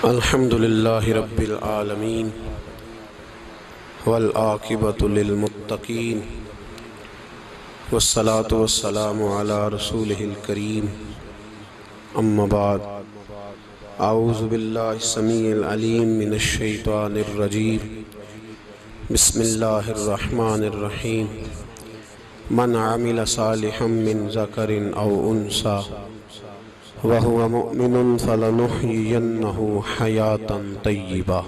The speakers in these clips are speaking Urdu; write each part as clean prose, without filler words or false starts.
الحمد لله رب العالمين والعاقبة للمتقين والصلاة والسلام على رسوله الكريم أما بعد أعوذ بالله السميع العليم من الشيطان الرجيم بسم الله الرحمن الرحيم من عمل صالحا من ذكر أو أنثى وهو مؤمن فلنحيينه حياة طيبة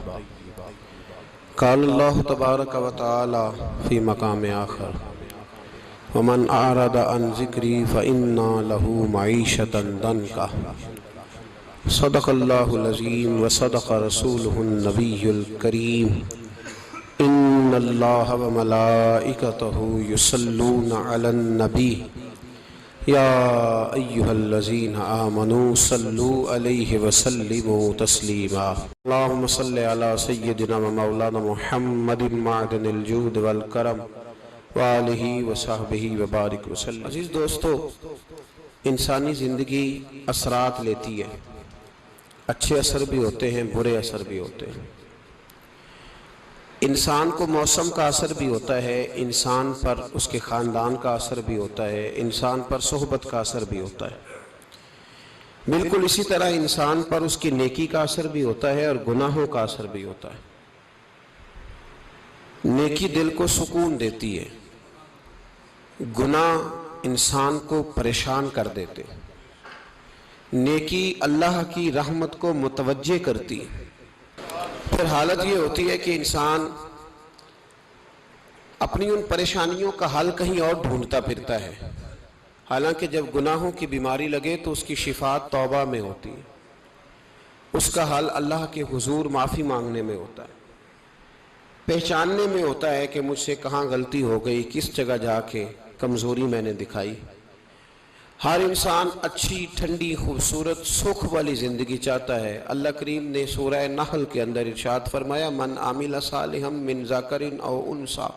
قال الله تبارك وتعالى في مقام آخر ومن أعرض عن ذكري فإن له معيشة ضنكا صدق الله العظيم وصدق رسوله النبي الكريم إن الله وملائكته يصلون على النبي يا أيها الذين آمنوا صلوا عليه وسلموا تسليما اللهم صل على سيدنا ومولانا محمد معدن الجود والکرم وآلہ وصحبہ وبارک وسلم۔ عزیز دوستو، انسانی زندگی اثرات لیتی ہے، اچھے اثر بھی ہوتے ہیں، برے اثر بھی ہوتے ہیں۔ انسان کو موسم کا اثر بھی ہوتا ہے، انسان پر اس کے خاندان کا اثر بھی ہوتا ہے، انسان پر صحبت کا اثر بھی ہوتا ہے۔ بالکل اسی طرح انسان پر اس کی نیکی کا اثر بھی ہوتا ہے اور گناہوں کا اثر بھی ہوتا ہے۔ نیکی دل کو سکون دیتی ہے، گناہ انسان کو پریشان کر دیتے۔ نیکی اللہ کی رحمت کو متوجہ کرتی ہے۔ پھر حالت یہ ہوتی ہے کہ انسان اپنی ان پریشانیوں کا حل کہیں اور ڈھونڈتا پھرتا ہے، حالانکہ جب گناہوں کی بیماری لگے تو اس کی شفا توبہ میں ہوتی ہے، اس کا حل اللہ کے حضور معافی مانگنے میں ہوتا ہے، پہچاننے میں ہوتا ہے کہ مجھ سے کہاں غلطی ہو گئی، کس جگہ جا کے کمزوری میں نے دکھائی۔ ہر انسان اچھی، ٹھنڈی، خوبصورت، سکھ والی زندگی چاہتا ہے۔ اللہ کریم نے سورہ نحل کے اندر ارشاد فرمایا من عمل صالحا من ذکر او انثی،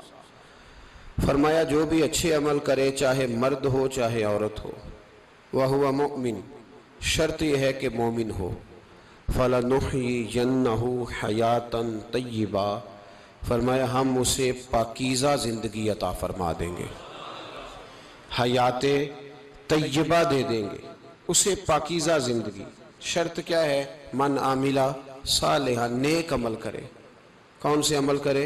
فرمایا جو بھی اچھے عمل کرے، چاہے مرد ہو چاہے عورت ہو، وہو مؤمن، شرط یہ ہے کہ مومن ہو، فلنحیینہ حیاتا طیبہ، فرمایا ہم اسے پاکیزہ زندگی عطا فرما دیں گے، حیات طیبہ دے دیں گے اسے، پاکیزہ زندگی۔ شرط کیا ہے؟ من عاملہ صالحہ، نیک عمل کرے۔ کون سے عمل کرے؟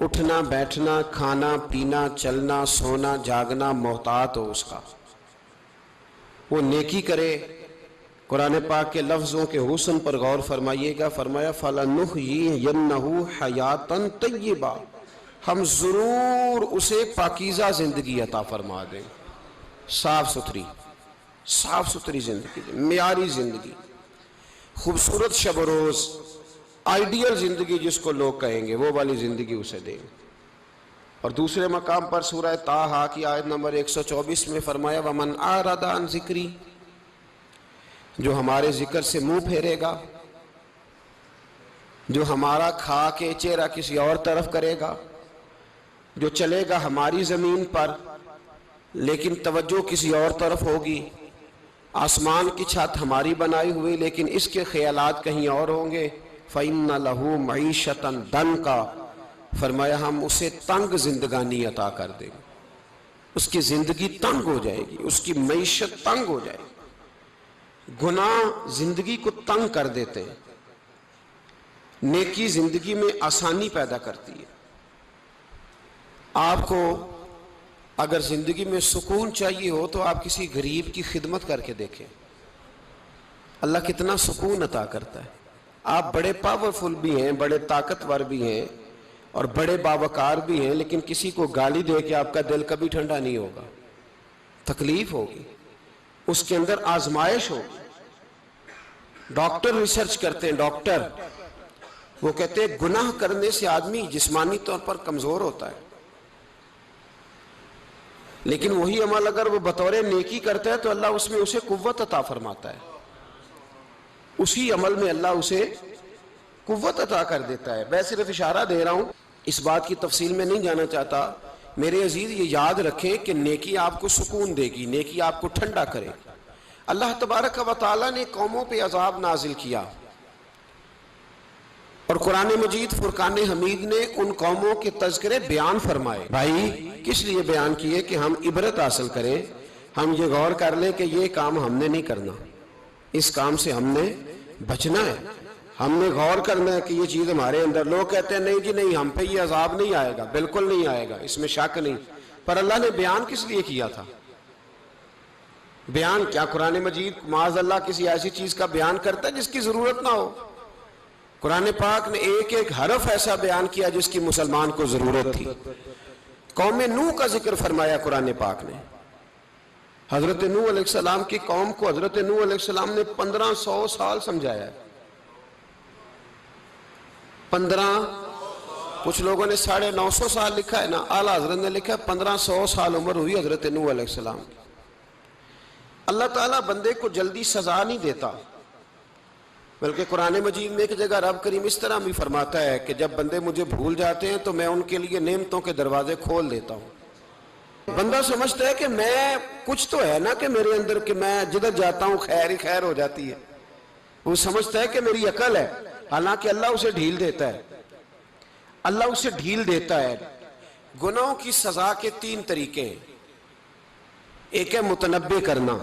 اٹھنا بیٹھنا، کھانا پینا، چلنا سونا جاگنا محتاط ہو اس کا، وہ نیکی کرے۔ قرآن پاک کے لفظوں کے حسن پر غور فرمائیے گا، فرمایا فَلَنُحْيِيَنَّهُ حَيَاتًا طَيِّبًا، ہم ضرور اسے پاکیزہ زندگی عطا فرما دیں، صاف ستھری زندگی، معیاری زندگی، خوبصورت شب و روز، آئیڈیل زندگی جس کو لوگ کہیں گے، وہ والی زندگی اسے دیں۔ اور دوسرے مقام پر سورہ طٰہٰ کی آیت نمبر 124 میں فرمایا وَمَنْ أَعْرَضَ عَنْ ذِكْرِي، جو ہمارے ذکر سے منہ پھیرے گا، جو ہمارا کھا کے چہرہ کسی اور طرف کرے گا، جو چلے گا ہماری زمین پر لیکن توجہ کسی اور طرف ہوگی، آسمان کی چھت ہماری بنائی ہوئی لیکن اس کے خیالات کہیں اور ہوں گے، فَإِنَّ لَهُ مَعِيشَةً ضَنْكًا، فرمایا ہم اسے تنگ زندگانی عطا کر دیں گے، اس کی زندگی تنگ ہو جائے گی، اس کی معیشت تنگ ہو جائے گی۔ گناہ زندگی کو تنگ کر دیتے ہیں، نیکی زندگی میں آسانی پیدا کرتی ہے۔ آپ کو اگر زندگی میں سکون چاہیے ہو تو آپ کسی غریب کی خدمت کر کے دیکھیں، اللہ کتنا سکون عطا کرتا ہے۔ آپ بڑے پاورفل بھی ہیں، بڑے طاقتور بھی ہیں اور بڑے باوقار بھی ہیں، لیکن کسی کو گالی دے کے آپ کا دل کبھی ٹھنڈا نہیں ہوگا، تکلیف ہوگی، اس کے اندر آزمائش ہوگی۔ ڈاکٹر ریسرچ کرتے ہیں، ڈاکٹر وہ کہتے ہیں گناہ کرنے سے آدمی جسمانی طور پر کمزور ہوتا ہے، لیکن وہی عمل اگر وہ بطور نیکی کرتا ہے تو اللہ اس میں اسے قوت عطا فرماتا ہے، اسی عمل میں اللہ اسے قوت عطا کر دیتا ہے۔ میں صرف اشارہ دے رہا ہوں، اس بات کی تفصیل میں نہیں جانا چاہتا۔ میرے عزیز یہ یاد رکھیں کہ نیکی آپ کو سکون دے گی، نیکی آپ کو ٹھنڈا کرے گی۔ اللہ تبارک و تعالیٰ نے قوموں پہ عذاب نازل کیا، اور قرآن مجید فرقان حمید نے ان قوموں کے تذکرے بیان فرمائے. بھائی کس لیے بیان کیے؟ کہ ہم عبرت حاصل کریں، ہم یہ غور کر لیں کہ یہ کام ہم نے نہیں کرنا، اس کام سے ہم نے بچنا ہے، ہم نے غور کرنا ہے کہ یہ چیز ہمارے اندر. لوگ کہتے ہیں نہیں جی نہیں، ہم پہ یہ عذاب نہیں آئے گا، بالکل نہیں آئے گا، اس میں شک نہیں. پر اللہ نے بیان کس لیے کیا تھا؟ بیان کیا قرآن مجید معاذ اللہ کسی ایسی چیز کا بیان کرتا ہے جس کی ضرورت نہ ہو؟ قرآن پاک نے ایک ایک حرف ایسا بیان کیا جس کی مسلمان کو ضرورت تھی. قوم نوح کا ذکر فرمایا قرآن پاک نے. حضرت نوح علیہ السلام کی قوم کو حضرت نوح علیہ السلام نے 1500 سال سمجھایا ہے. 15، کچھ لوگوں نے 950 سال لکھا ہے نا، اعلیٰ حضرت نے لکھا ہے 1500 سال عمر ہوئی حضرت نوح علیہ السلام کی. اللہ تعالیٰ بندے کو جلدی سزا نہیں دیتا، بلکہ قرآن مجید میں ایک جگہ رب کریم اس طرح بھی فرماتا ہے کہ جب بندے مجھے بھول جاتے ہیں تو میں ان کے لیے نعمتوں کے دروازے کھول دیتا ہوں. بندہ سمجھتا ہے کہ میں کچھ تو ہے نا کہ میرے اندر، کہ میں جدھر جاتا ہوں خیر ہی خیر ہو جاتی ہے. وہ سمجھتا ہے کہ میری عقل ہے، حالانکہ اللہ اسے ڈھیل دیتا ہے. اللہ اسے ڈھیل دیتا ہے. گناہوں کی سزا کے 3 طریقے ہیں. ایک ہے متنبع کرنا،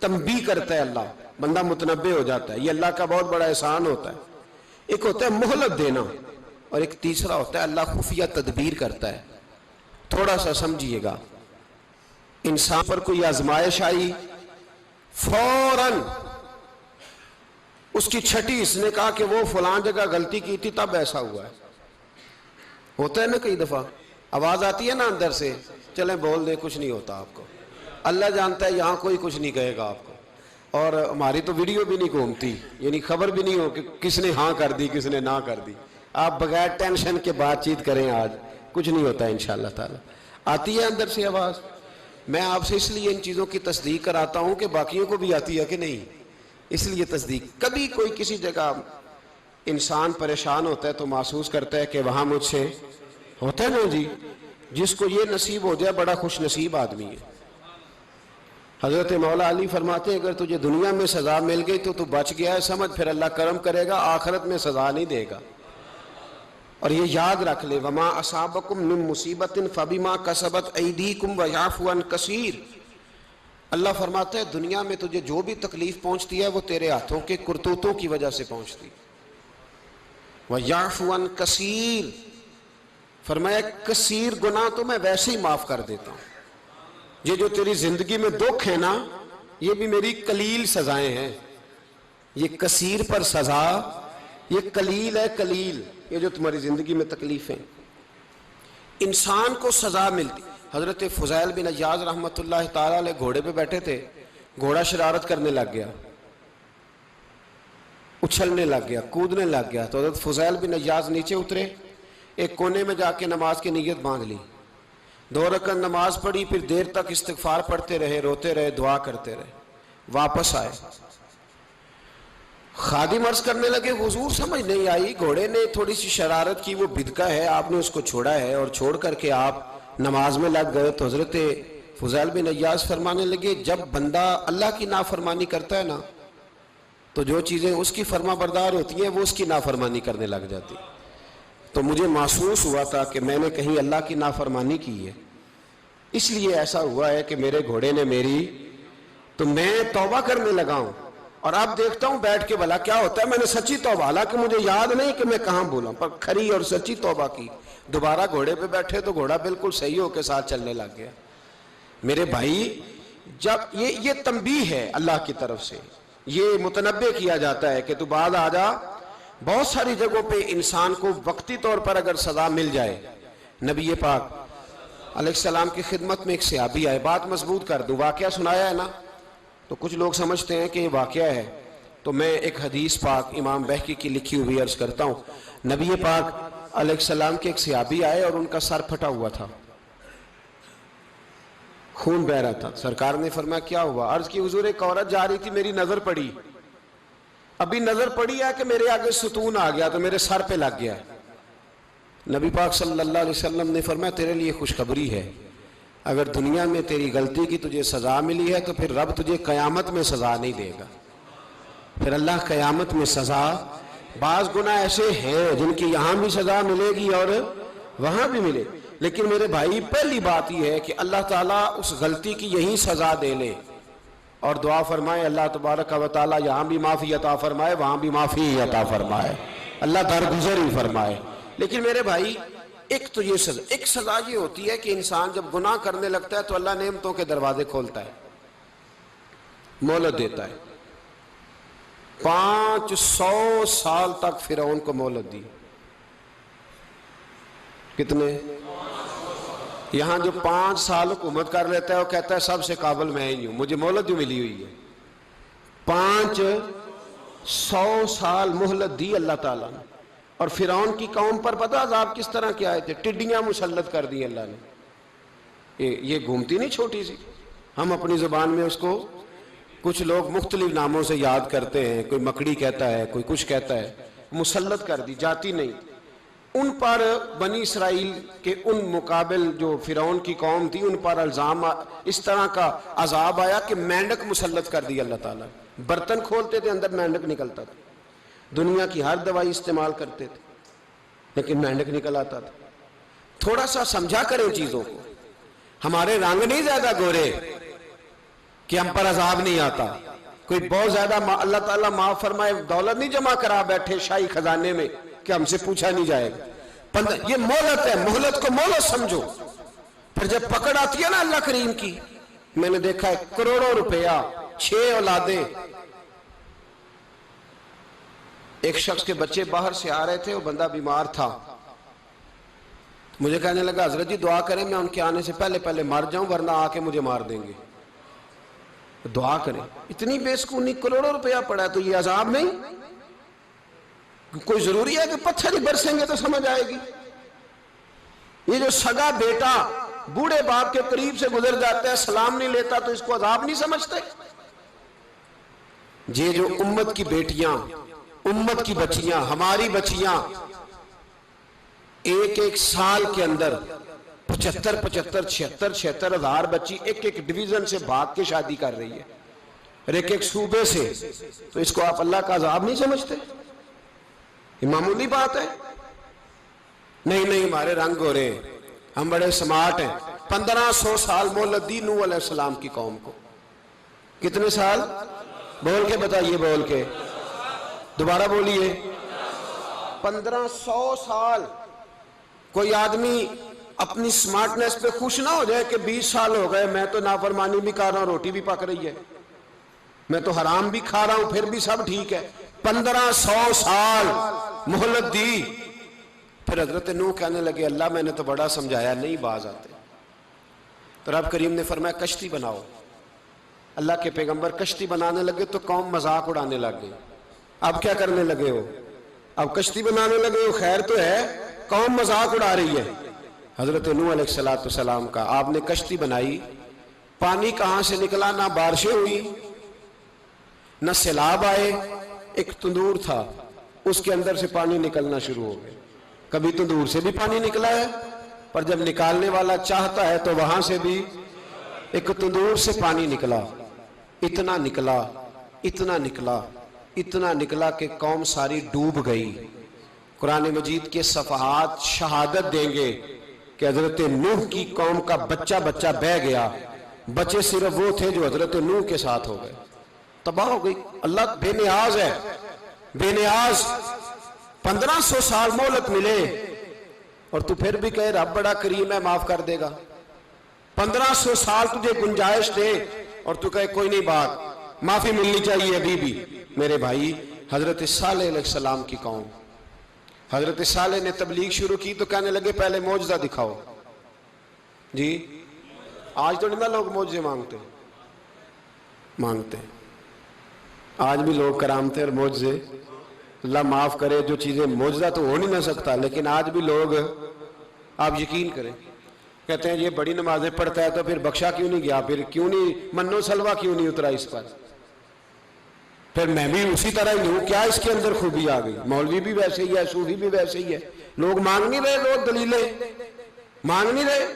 تنبیہ کرتا ہے اللہ، بندہ متنبع ہو جاتا ہے، یہ اللہ کا بہت بڑا احسان ہوتا ہے. ایک ہوتا ہے مہلت دینا، اور ایک تیسرا ہوتا ہے اللہ خفیہ تدبیر کرتا ہے. تھوڑا سا سمجھیے گا، انسان پر کوئی آزمائش آئی، فوراً اس کی چھٹی اس نے کہا کہ وہ فلاں جگہ غلطی کی تھی تب ایسا ہوا ہے. ہوتا ہے نا کئی دفعہ، آواز آتی ہے نا اندر سے، چلیں بول دیں کچھ نہیں ہوتا آپ کو. اللہ جانتا ہے یہاں کوئی کچھ نہیں کہے گا آپ کو. اور ہماری تو ویڈیو بھی نہیں گھومتی، یعنی خبر بھی نہیں ہو کہ کس نے ہاں کر دی کس نے نہ کر دی. آپ بغیر ٹینشن کے بات چیت کریں، آج کچھ نہیں ہوتا ہے انشاءاللہ تعالی. آتی ہے اندر سے آواز. میں آپ سے اس لیے ان چیزوں کی تصدیق کراتا ہوں کہ باقیوں کو بھی آتی ہے کہ نہیں، اس لیے تصدیق. کبھی کوئی کسی جگہ انسان پریشان ہوتا ہے تو محسوس کرتا ہے کہ وہاں مجھ سے ہوتا ہے نا جی. جس کو یہ نصیب ہو جائے بڑا خوش نصیب آدمی ہے. حضرت مولا علی فرماتے ہیں اگر تجھے دنیا میں سزا مل گئی تو بچ گیا ہے، سمجھ پھر اللہ کرم کرے گا، آخرت میں سزا نہیں دے گا. اور یہ یاد رکھ لے، وما اصابکم من مصیبت فبما کسبت ایدیکم ویعفو عن کثیر. اللہ فرماتا ہے دنیا میں تجھے جو بھی تکلیف پہنچتی ہے وہ تیرے ہاتھوں کے کرتوتوں کی وجہ سے پہنچتی. ویعفو عن کثیر، فرمایا کثیر گناہ تو میں ویسے ہی معاف کر دیتا ہوں. یہ جو تیری زندگی میں دکھ ہے نا، یہ بھی میری قلیل سزائیں ہیں. یہ کثیر پر سزا، یہ قلیل ہے، قلیل یہ جو تمہاری زندگی میں تکلیفیں. انسان کو سزا ملتی. حضرت فضیل بن عیاض رحمۃ اللہ تعالی علیہ گھوڑے پہ بیٹھے تھے، گھوڑا شرارت کرنے لگ گیا، اچھلنے لگ گیا، کودنے لگ گیا. تو حضرت فضیل بن عیاض نیچے اترے، ایک کونے میں جا کے نماز کی نیت باندھ لی، 2 رکعت نماز پڑھی، پھر دیر تک استغفار پڑھتے رہے، روتے رہے، دعا کرتے رہے. واپس آئے، خادم عرض کرنے لگے حضور سمجھ نہیں آئی، گھوڑے نے تھوڑی سی شرارت کی، وہ بدکا ہے، آپ نے اس کو چھوڑا ہے اور چھوڑ کر کے آپ نماز میں لگ گئے. تو حضرت فضیل بن عیاض فرمانے لگے جب بندہ اللہ کی نافرمانی کرتا ہے نا تو جو چیزیں اس کی فرما بردار ہوتی ہیں وہ اس کی نافرمانی کرنے لگ جاتی. تو مجھے محسوس ہوا تھا کہ میں نے کہیں اللہ کی نافرمانی کی ہے، اس لیے ایسا ہوا ہے کہ میرے گھوڑے نے میری، تو میں توبہ کرنے لگا ہوں. اور اب دیکھتا ہوں بیٹھ کے بھلا کیا ہوتا ہے. میں نے سچی توبہ، حالانکہ مجھے یاد نہیں کہ میں کہاں بولا، پر کھری اور سچی توبہ کی. دوبارہ گھوڑے پہ بیٹھے تو گھوڑا بالکل صحیح ہو کے ساتھ چلنے لگ گیا. میرے بھائی جب یہ تنبیہ ہے اللہ کی طرف سے، یہ متنبع کیا جاتا ہے کہ تو بعد آ جا. بہت ساری جگہوں پہ انسان کو وقتی طور پر اگر سزا مل جائے، نبی پاک علیہ السلام کی خدمت میں ایک صحابی آئے، بات مضبوط کر دوں، واقعہ سنایا ہے نا تو کچھ لوگ سمجھتے ہیں کہ یہ واقعہ ہے، تو میں ایک حدیث پاک امام بہقی کی لکھی ہوئی عرض کرتا ہوں. نبی پاک علیہ السلام کے ایک صحابی آئے اور ان کا سر پھٹا ہوا تھا، خون بہ رہا تھا. سرکار نے فرمایا کیا ہوا؟ عرض کی حضور ایک عورت جا رہی تھی، میری نظر پڑی، ابھی نظر پڑی ہے کہ میرے آگے ستون آ گیا تو میرے سر پہ لگ گیا. نبی پاک صلی اللہ علیہ وسلم نے فرمایا تیرے لیے خوشخبری ہے، اگر دنیا میں تیری غلطی کی تجھے سزا ملی ہے تو پھر رب تجھے قیامت میں سزا نہیں دے گا، پھر اللہ قیامت میں سزا بعض گناہ ایسے ہیں جن کی یہاں بھی سزا ملے گی اور وہاں بھی ملے، لیکن میرے بھائی پہلی بات یہ ہے کہ اللہ تعالیٰ اس غلطی کی یہی سزا دے لے، اور دعا فرمائے اللہ تبارک و تعالیٰ یہاں بھی معافی عطا فرمائے وہاں بھی معافی عطا فرمائے، اللہ درگزر ہی فرمائے۔ لیکن میرے بھائی ایک تو یہ سزا، ایک سزا یہ ہوتی ہے کہ انسان جب گناہ کرنے لگتا ہے تو اللہ نعمتوں کے دروازے کھولتا ہے، مہلت دیتا ہے۔ 500 سال تک فرعون کو مہلت دی، کتنے؟ یہاں جو 5 سال حکومت کر لیتا ہے وہ کہتا ہے سب سے قابل میں ہی ہوں، مجھے مہلت جو ملی ہوئی ہے۔ 500 سال مہلت دی اللہ تعالیٰ نے، اور فرعون کی قوم پر پتہ عذاب کس طرح کے آئے تھے؟ ٹڈیاں مسلط کر دی اللہ نے۔ یہ گھومتی نہیں چھوٹی سی، ہم اپنی زبان میں اس کو کچھ لوگ مختلف ناموں سے یاد کرتے ہیں، کوئی مکڑی کہتا ہے، کوئی کچھ کہتا ہے، مسلط کر دی، جاتی نہیں۔ ان پر بنی اسرائیل کے ان مقابل جو فرعون کی قوم تھی ان پر الزام اس طرح کا عذاب آیا کہ مینڈک مسلط کر دی اللہ تعالیٰ۔ برتن کھولتے تھے اندر مینڈک نکلتا تھا، دنیا کی ہر دوائی استعمال کرتے تھے لیکن مینڈک نکل آتا تھا۔ تھوڑا سا سمجھا کریں چیزوں کو، ہمارے رنگ نہیں زیادہ گورے کہ ہم پر عذاب نہیں آتا، کوئی بہت زیادہ اللہ تعالیٰ معاف فرمائے دولت نہیں جمع کرا بیٹھے شاہی خزانے میں کہ ہم سے پوچھا نہیں جائے گا۔ یہ مہلت ہے، مہلت کو مہلت سمجھو۔ پھر جب پکڑ آتی ہے نا اللہ کریم کی، میں نے دیکھا ہے کروڑوں روپیہ، 6 اولادیں، ایک شخص کے بچے باہر سے آ رہے تھے، وہ بندہ بیمار تھا، مجھے کہنے لگا حضرت جی دعا کریں میں ان کے آنے سے پہلے مر جاؤں ورنہ آ کے مجھے مار دیں گے، دعا کریں۔ اتنی بے سکونی، کروڑوں روپیہ پڑا ہے تو یہ عذاب نہیں؟ کوئی ضروری ہے کہ پتھر ہی برسیں گے تو سمجھ آئے گی؟ یہ جو سگا بیٹا بوڑھے باپ کے قریب سے گزر جاتا ہے سلام نہیں لیتا تو اس کو عذاب نہیں سمجھتے؟ یہ جو امت کی بیٹیاں، امت کی بچیاں، ہماری بچیاں ایک سال کے اندر 75,000 ہزار بچی ایک ڈویژن سے بھاگ کے شادی کر رہی ہے، اور ایک صوبے سے، تو اس کو آپ اللہ کا عذاب نہیں سمجھتے؟ یہ معمولی بات ہے؟ نہیں ہمارے رنگ ہو رہے ہیں، ہم بڑے سمارٹ ہیں۔ 1500 سال مہلت دی نوح علیہ السلام کی قوم کو۔ کتنے سال؟ بول کے بتائیے، بول کے دوبارہ بولیے۔ 1500 سال۔ کوئی آدمی اپنی سمارٹنس پہ خوش نہ ہو جائے کہ 20 سال ہو گئے میں تو نافرمانی بھی کر رہا ہوں، روٹی بھی پک رہی ہے، میں تو حرام بھی کھا رہا ہوں پھر بھی سب ٹھیک ہے۔ 1500 سال مہلت دی۔ پھر حضرت نوح کہنے لگے اللہ میں نے تو بڑا سمجھایا نہیں باز آتے، تو رب کریم نے فرمایا کشتی بناؤ۔ اللہ کے پیغمبر کشتی بنانے لگے تو قوم مذاق اڑانے لگ گئی۔ اب کیا کرنے لگے ہو؟ اب کشتی بنانے لگے ہو، خیر تو ہے، قوم مذاق اڑا رہی ہے۔ حضرت نوح علیہ السلام کا آپ نے کشتی بنائی، پانی کہاں سے نکلا؟ نہ بارشیں ہوئی نہ سیلاب آئے، ایک تندور تھا اس کے اندر سے پانی نکلنا شروع ہو گیا۔ کبھی تندور سے بھی پانی نکلا ہے، پر جب نکالنے والا چاہتا ہے تو وہاں سے بھی ایک تندور سے پانی نکلا، اتنا نکلا اتنا نکلا اتنا نکلا کہ قوم ساری ڈوب گئی۔ قرآن مجید کے صفحات شہادت دیں گے کہ حضرت نوح کی قوم کا بچہ بہ گیا، بچے صرف وہ تھے جو حضرت نوح کے ساتھ ہو گئے، تباہ ہو گئی۔ اللہ بے نیاز ہے، بے نیاز۔ 1500 سال مہلت ملے اور تو پھر بھی کہے رب بڑا کریم ہے معاف کر دے گا۔ 1500 سال تجھے گنجائش دے اور تو کہے کوئی نہیں، بات معافی ملنی چاہیے ابھی بھی۔ میرے بھائی حضرت صالح علیہ السلام کی قوم، حضرت صالح نے تبلیغ شروع کی تو کہنے لگے پہلے معجزہ دکھاؤ۔ جی آج تو نہیں لوگ معجزے مانگتے، آج بھی لوگ کرامتے اور معجزے، اللہ معاف کرے، جو چیزیں معجزہ تو ہو نہیں نہ سکتا، لیکن آج بھی لوگ، آپ یقین کریں، کہتے ہیں یہ بڑی نمازیں پڑھتا ہے تو پھر بخشا کیوں نہیں گیا، پھر کیوں نہیں منو سلوا کیوں نہیں اترا اس پر، پھر میں بھی اسی طرح ہی ہوں، کیا اس کے اندر خوبی آ گئی؟ مولوی بھی ویسے ہی ہے، صوفی بھی ویسے ہی ہے، لوگ مانگ نہیں رہے، لوگ دلیلیں مانگ نہیں رہے،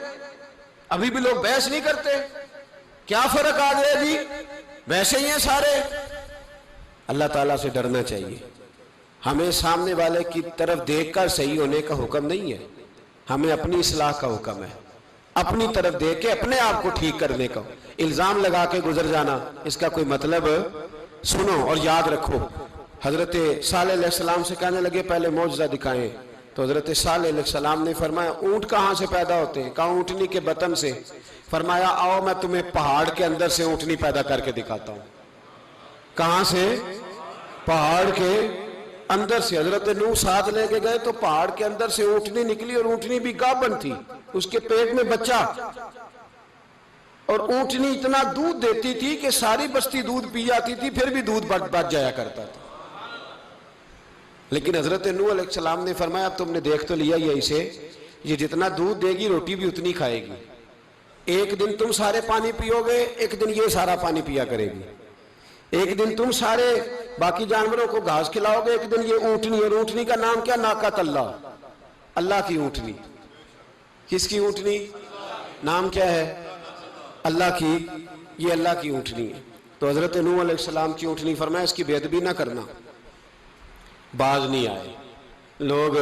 ابھی بھی لوگ بحث نہیں کرتے، کیا فرق آ گیا جی؟ ویسے ہی ہیں سارے۔ اللہ تعالیٰ سے ڈرنا چاہیے، ہمیں سامنے والے کی طرف دیکھ کر صحیح ہونے کا حکم نہیں ہے، ہمیں اپنی اصلاح کا حکم ہے، اپنی طرف دیکھ کے اپنے آپ کو ٹھیک کرنے کا۔ الزام لگا کے گزر جانا اس کا کوئی مطلب، سنو اور یاد رکھو۔ حضرت صالح علیہ السلام سے کہنے لگے پہلے معجزہ دکھائیں، تو حضرت صالح علیہ السلام نے فرمایا اونٹ کہاں سے پیدا ہوتے ہیں؟ کہا اونٹنی کے بطن سے۔ فرمایا آؤ میں تمہیں پہاڑ کے اندر سے اونٹنی پیدا کر کے دکھاتا ہوں۔ کہاں سے؟ پہاڑ کے اندر سے۔ حضرت نوح ساتھ لے کے گئے تو پہاڑ کے اندر سے اونٹنی نکلی، اور اونٹنی بھی گابن تھی، اس کے پیٹ میں بچہ، اور اونٹنی اتنا دودھ دیتی تھی کہ ساری بستی دودھ پی جاتی تھی، پھر بھی دودھ بچ جایا کرتا تھا۔ لیکن حضرت نوح علیہ السلام نے فرمایا اب تم نے دیکھ تو لیا یہ اسے، یہ جتنا دودھ دے گی روٹی بھی اتنی کھائے گی، ایک دن تم سارے پانی پیو گے، ایک دن یہ سارا پانی پیا کرے گی، ایک دن تم سارے باقی جانوروں کو گھاس کھلاؤ گے، ایک دن یہ اونٹنی، اور اونٹنی کا نام کیا؟ ناقۃ اللہ، اللہ کی اونٹنی۔ کس کی اونٹنی؟ نام کیا ہے؟ اللہ کی، یہ اللہ کی اونٹنی ہے۔ تو حضرت نوح علیہ السلام کی اونٹنی فرمایا اس کی بے ادبی نہ کرنا۔ باز نہیں آئے لوگ،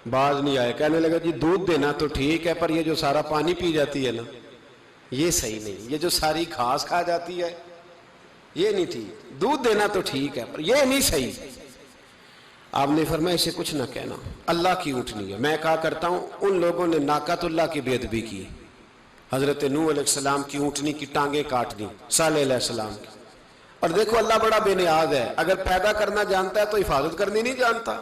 باز نہیں آئے، کہنے لگا جی دودھ دینا تو ٹھیک ہے، پر یہ جو سارا پانی پی جاتی ہے نا یہ صحیح نہیں، یہ جو ساری گھاس کھا جاتی ہے یہ نہیں ٹھیک، دودھ دینا تو ٹھیک ہے پر یہ نہیں صحیح۔ آپ نے فرمایا اسے کچھ نہ کہنا، اللہ کی اونٹنی ہے۔ میں کہا کرتا ہوں ان لوگوں نے ناقۃ اللہ کی بے ادبی کی، حضرت نوح علیہ السلام کی اونٹنی کی ٹانگیں کاٹ دی، صالح علیہ السلام کی۔ اور دیکھو اللہ بڑا بے نیاز ہے، اگر پیدا کرنا جانتا ہے تو حفاظت کرنی نہیں جانتا،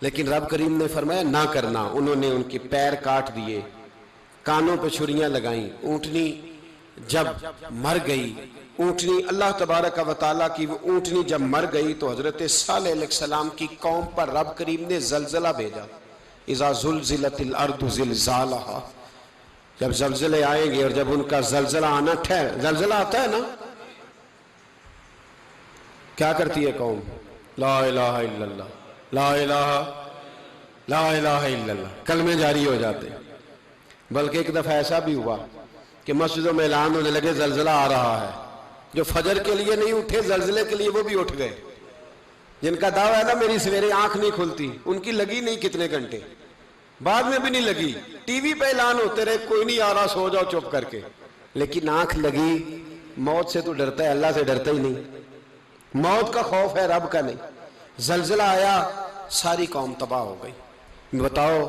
لیکن رب کریم نے فرمایا نہ کرنا۔ انہوں نے ان کے پیر کاٹ دیے، کانوں پہ چھریاں لگائیں۔ اونٹنی جب مر گئی، اونٹنی اللہ تبارک و تعالیٰ کی وہ اونٹنی جب مر گئی تو حضرت صالح علیہ السلام کی قوم پر رب کریم نے زلزلہ بھیجا۔ اذا زلزلت الارض زلزالہا، جب زلزلے آئیں گے اور جب ان کا زلزلہ آنا زلزلہ آتا ہے نا، کیا کرتی ہے قوم؟ لا الہ الا اللہ، لا الہ الا اللہ، کلمے جاری ہو جاتے ہیں۔ بلکہ ایک دفعہ ایسا بھی ہوا کہ مسجدوں میں اعلان ہونے لگے زلزلہ آ رہا ہے، جو فجر کے لیے نہیں اٹھے زلزلے کے لیے وہ بھی اٹھ گئے، جن کا دعویٰ ہے نا میری سویرے آنکھ نہیں کھلتی، ان کی لگی نہیں کتنے گھنٹے، بعد میں بھی نہیں لگی، ٹی وی پہ اعلان ہوتے رہے کوئی نہیں آ رہا سو جاؤ چپ کر کے، لیکن آنکھ لگی۔ موت سے تو ڈرتا ہے، اللہ سے ڈرتا ہی نہیں، موت کا خوف ہے رب کا نہیں۔ زلزلہ آیا، ساری قوم تباہ ہو گئی۔ بتاؤ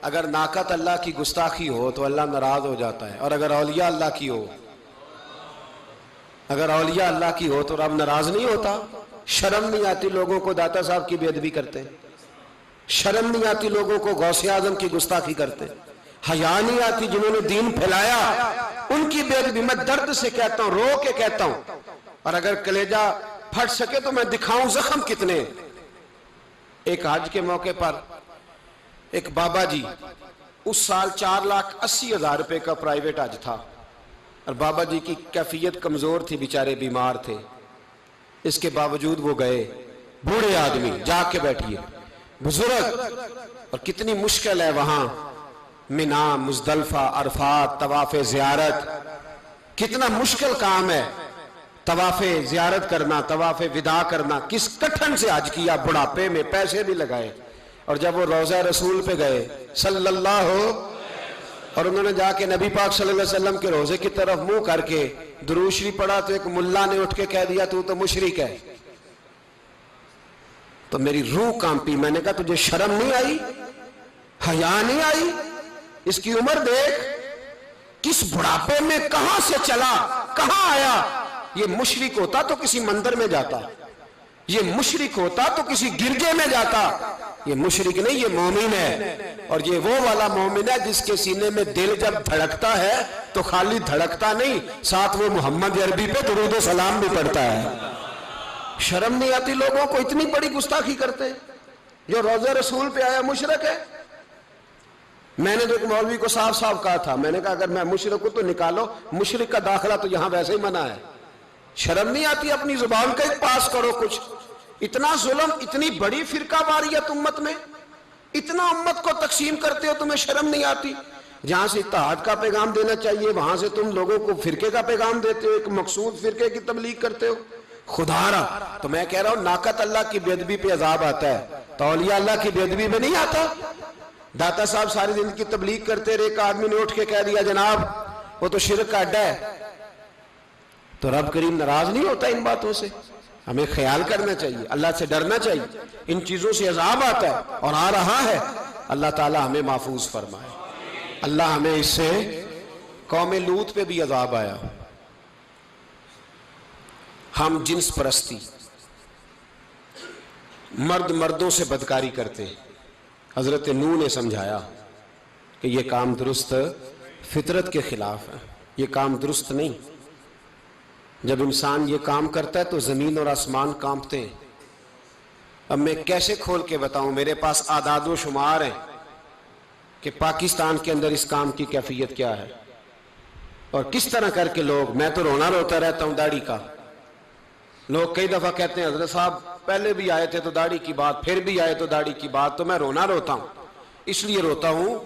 اگر ناقۃ اللہ کی گستاخی ہو تو اللہ ناراض ہو جاتا ہے، اور اگر اولیاء اللہ کی ہو، اگر اولیاء اللہ کی ہو تو رب ناراض نہیں ہوتا؟ شرم نہیں آتی لوگوں کو داتا صاحب کی بے ادبی کرتے، شرم نہیں آتی لوگوں کو غوث اعظم کی گستاخی کرتے، حیا نہیں آتی جنہوں نے دین پھیلایا ان کی بے ادبی؟ میں درد سے کہتا ہوں، رو کے کہتا ہوں، اور اگر کلیجہ پھٹ سکے تو میں دکھاؤں زخم کتنے۔ ایک حج کے موقع پر ایک بابا جی، اس سال 4,80,000 روپے کا پرائیویٹ حج تھا، اور بابا جی کی کیفیت کمزور تھی، بیچارے بیمار تھے، اس کے باوجود وہ گئے۔ بوڑھے آدمی، جا کے بیٹھیے، بزرگ، اور کتنی مشکل ہے وہاں منا، مزدلفہ، عرفات، طواف زیارت، کتنا مشکل کام ہے طواف زیارت کرنا، طواف وداع کرنا۔ کس کٹھن سے حج کیا، بڑھاپے میں پیسے بھی لگائے، اور جب وہ روضہ رسول پہ گئے صلی اللہ، اور انہوں نے جا کے نبی پاک صلی اللہ علیہ وسلم کے روضے کی طرف منہ کر کے درود شریف پڑھا تو ایک ملا نے اٹھ کے کہہ دیا تو مشرک ہے۔ تو میری روح کانپی، میں نے کہا تجھے شرم نہیں آئی، حیا نہیں آئی؟ اس کی عمر دیکھ، کس بڑھاپے میں کہاں سے چلا، کہاں آیا۔ یہ مشرک ہوتا تو کسی مندر میں جاتا، یہ مشرک ہوتا تو کسی گرجے میں جاتا، یہ مشرک نہیں، یہ مومن ہے، اور یہ وہ والا مومن ہے جس کے سینے میں دل جب دھڑکتا ہے تو خالی دھڑکتا نہیں، ساتھ وہ محمد عربی پہ درود و سلام بھی پڑھتا ہے۔ شرم نہیں آتی لوگوں کو؟ اتنی بڑی گستاخی کرتے، جو روضہ رسول پہ آیا مشرک ہے۔ میں نے تو ایک مولوی کو صاف صاف کہا تھا، میں نے کہا اگر میں مشرک ہوں تو نکالو، مشرک کا داخلہ تو یہاں ویسے ہی منع ہے۔ شرم نہیں آتی؟ اپنی زبان کا ایک پاس کرو کچھ۔ اتنا ظلم، اتنی بڑی فرقہ واریت امت میں، اتنا امت کو تقسیم کرتے ہو، تمہیں شرم نہیں آتی؟ جہاں سے اتحاد کا پیغام دینا چاہیے وہاں سے تم لوگوں کو فرقے کا پیغام دیتے ہو، ایک مقصود فرقے کی تبلیغ کرتے ہو۔ خدا را تو میں کہہ رہا ہوں ناقت اللہ کی بے ادبی پہ عذاب آتا ہے تو اولیاء اللہ کی بے ادبی پہ نہیں آتا. داتا صاحب ساری زندگی تبلیغ کرتے رہے, ایک آدمی نے اٹھ کے کہہ دیا جناب وہ تو شرک کا اڈا ہے, تو رب کریم ناراض نہیں ہوتا ان باتوں سے؟ ہمیں خیال کرنا چاہیے, اللہ سے ڈرنا چاہیے. ان چیزوں سے عذاب آتا ہے اور آ رہا ہے. اللہ تعالی ہمیں محفوظ فرمائے. اللہ ہمیں اس سے, قوم لوط پہ بھی عذاب آیا. ہم جنس پرستی, مرد مردوں سے بدکاری کرتے. حضرت نوح نے سمجھایا کہ یہ کام درست فطرت کے خلاف ہے, یہ کام درست نہیں. جب انسان یہ کام کرتا ہے تو زمین اور آسمان کانپتے ہیں. اب میں کیسے کھول کے بتاؤں, میرے پاس اعداد و شمار ہیں کہ پاکستان کے اندر اس کام کی کیفیت کیا ہے اور کس طرح کر کے لوگ, میں تو رونا روتا رہتا ہوں داڑھی کا. لوگ کئی دفعہ کہتے ہیں حضرت صاحب پہلے بھی آئے تھے تو داڑھی کی بات, پھر بھی آئے تو داڑھی کی بات, تو میں رونا روتا ہوں. اس لیے روتا ہوں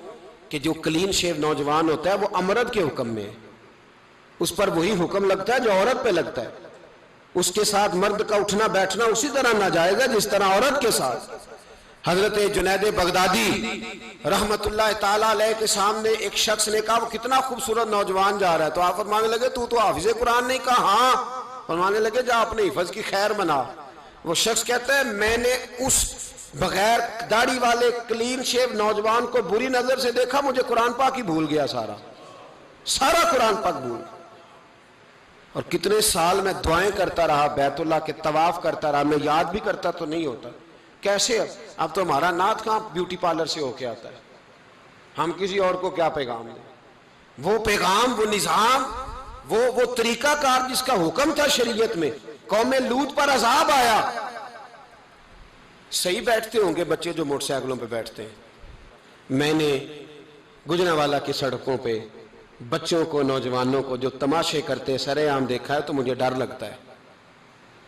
کہ جو کلین شیو نوجوان ہوتا ہے وہ امرد کے حکم میں ہے, اس پر وہی حکم لگتا ہے جو عورت پہ لگتا ہے. اس کے ساتھ مرد کا اٹھنا بیٹھنا اسی طرح ناجائز ہے جس طرح عورت کے ساتھ. حضرت جنید بغدادی رحمت اللہ تعالیٰ علیہ کے سامنے ایک شخص نے کہا وہ کتنا خوبصورت نوجوان جا رہا ہے, تو آپ فرمانے لگے تو حافظ قرآن نہیں؟ کہا ہاں. فرمانے لگے جا اپنے حفظ کی خیر بنا. وہ شخص کہتا ہے میں نے اس بغیر داڑھی والے کلین شیو نوجوان کو بری نظر سے دیکھا, مجھے قرآن پاک ہی بھول گیا, سارا قرآن پاک بھول. اور کتنے سال میں دعائیں کرتا رہا, بیت اللہ کے طواف کرتا رہا, میں یاد بھی کرتا تو نہیں ہوتا. کیسے اب تو ہمارا نعت کہاں بیوٹی پارلر سے ہو کے آتا ہے, ہم کسی اور کو کیا پیغام دیں. وہ پیغام, وہ نظام, وہ طریقہ کار جس کا حکم تھا شریعت میں, قوم لوط پر عذاب آیا. صحیح بیٹھتے ہوں گے بچے جو موٹر سائیکلوں پہ بیٹھتے ہیں. میں نے گجرانوالہ کی سڑکوں پہ بچوں کو, نوجوانوں کو جو تماشے کرتے سرے عام دیکھا ہے تو مجھے ڈر لگتا ہے.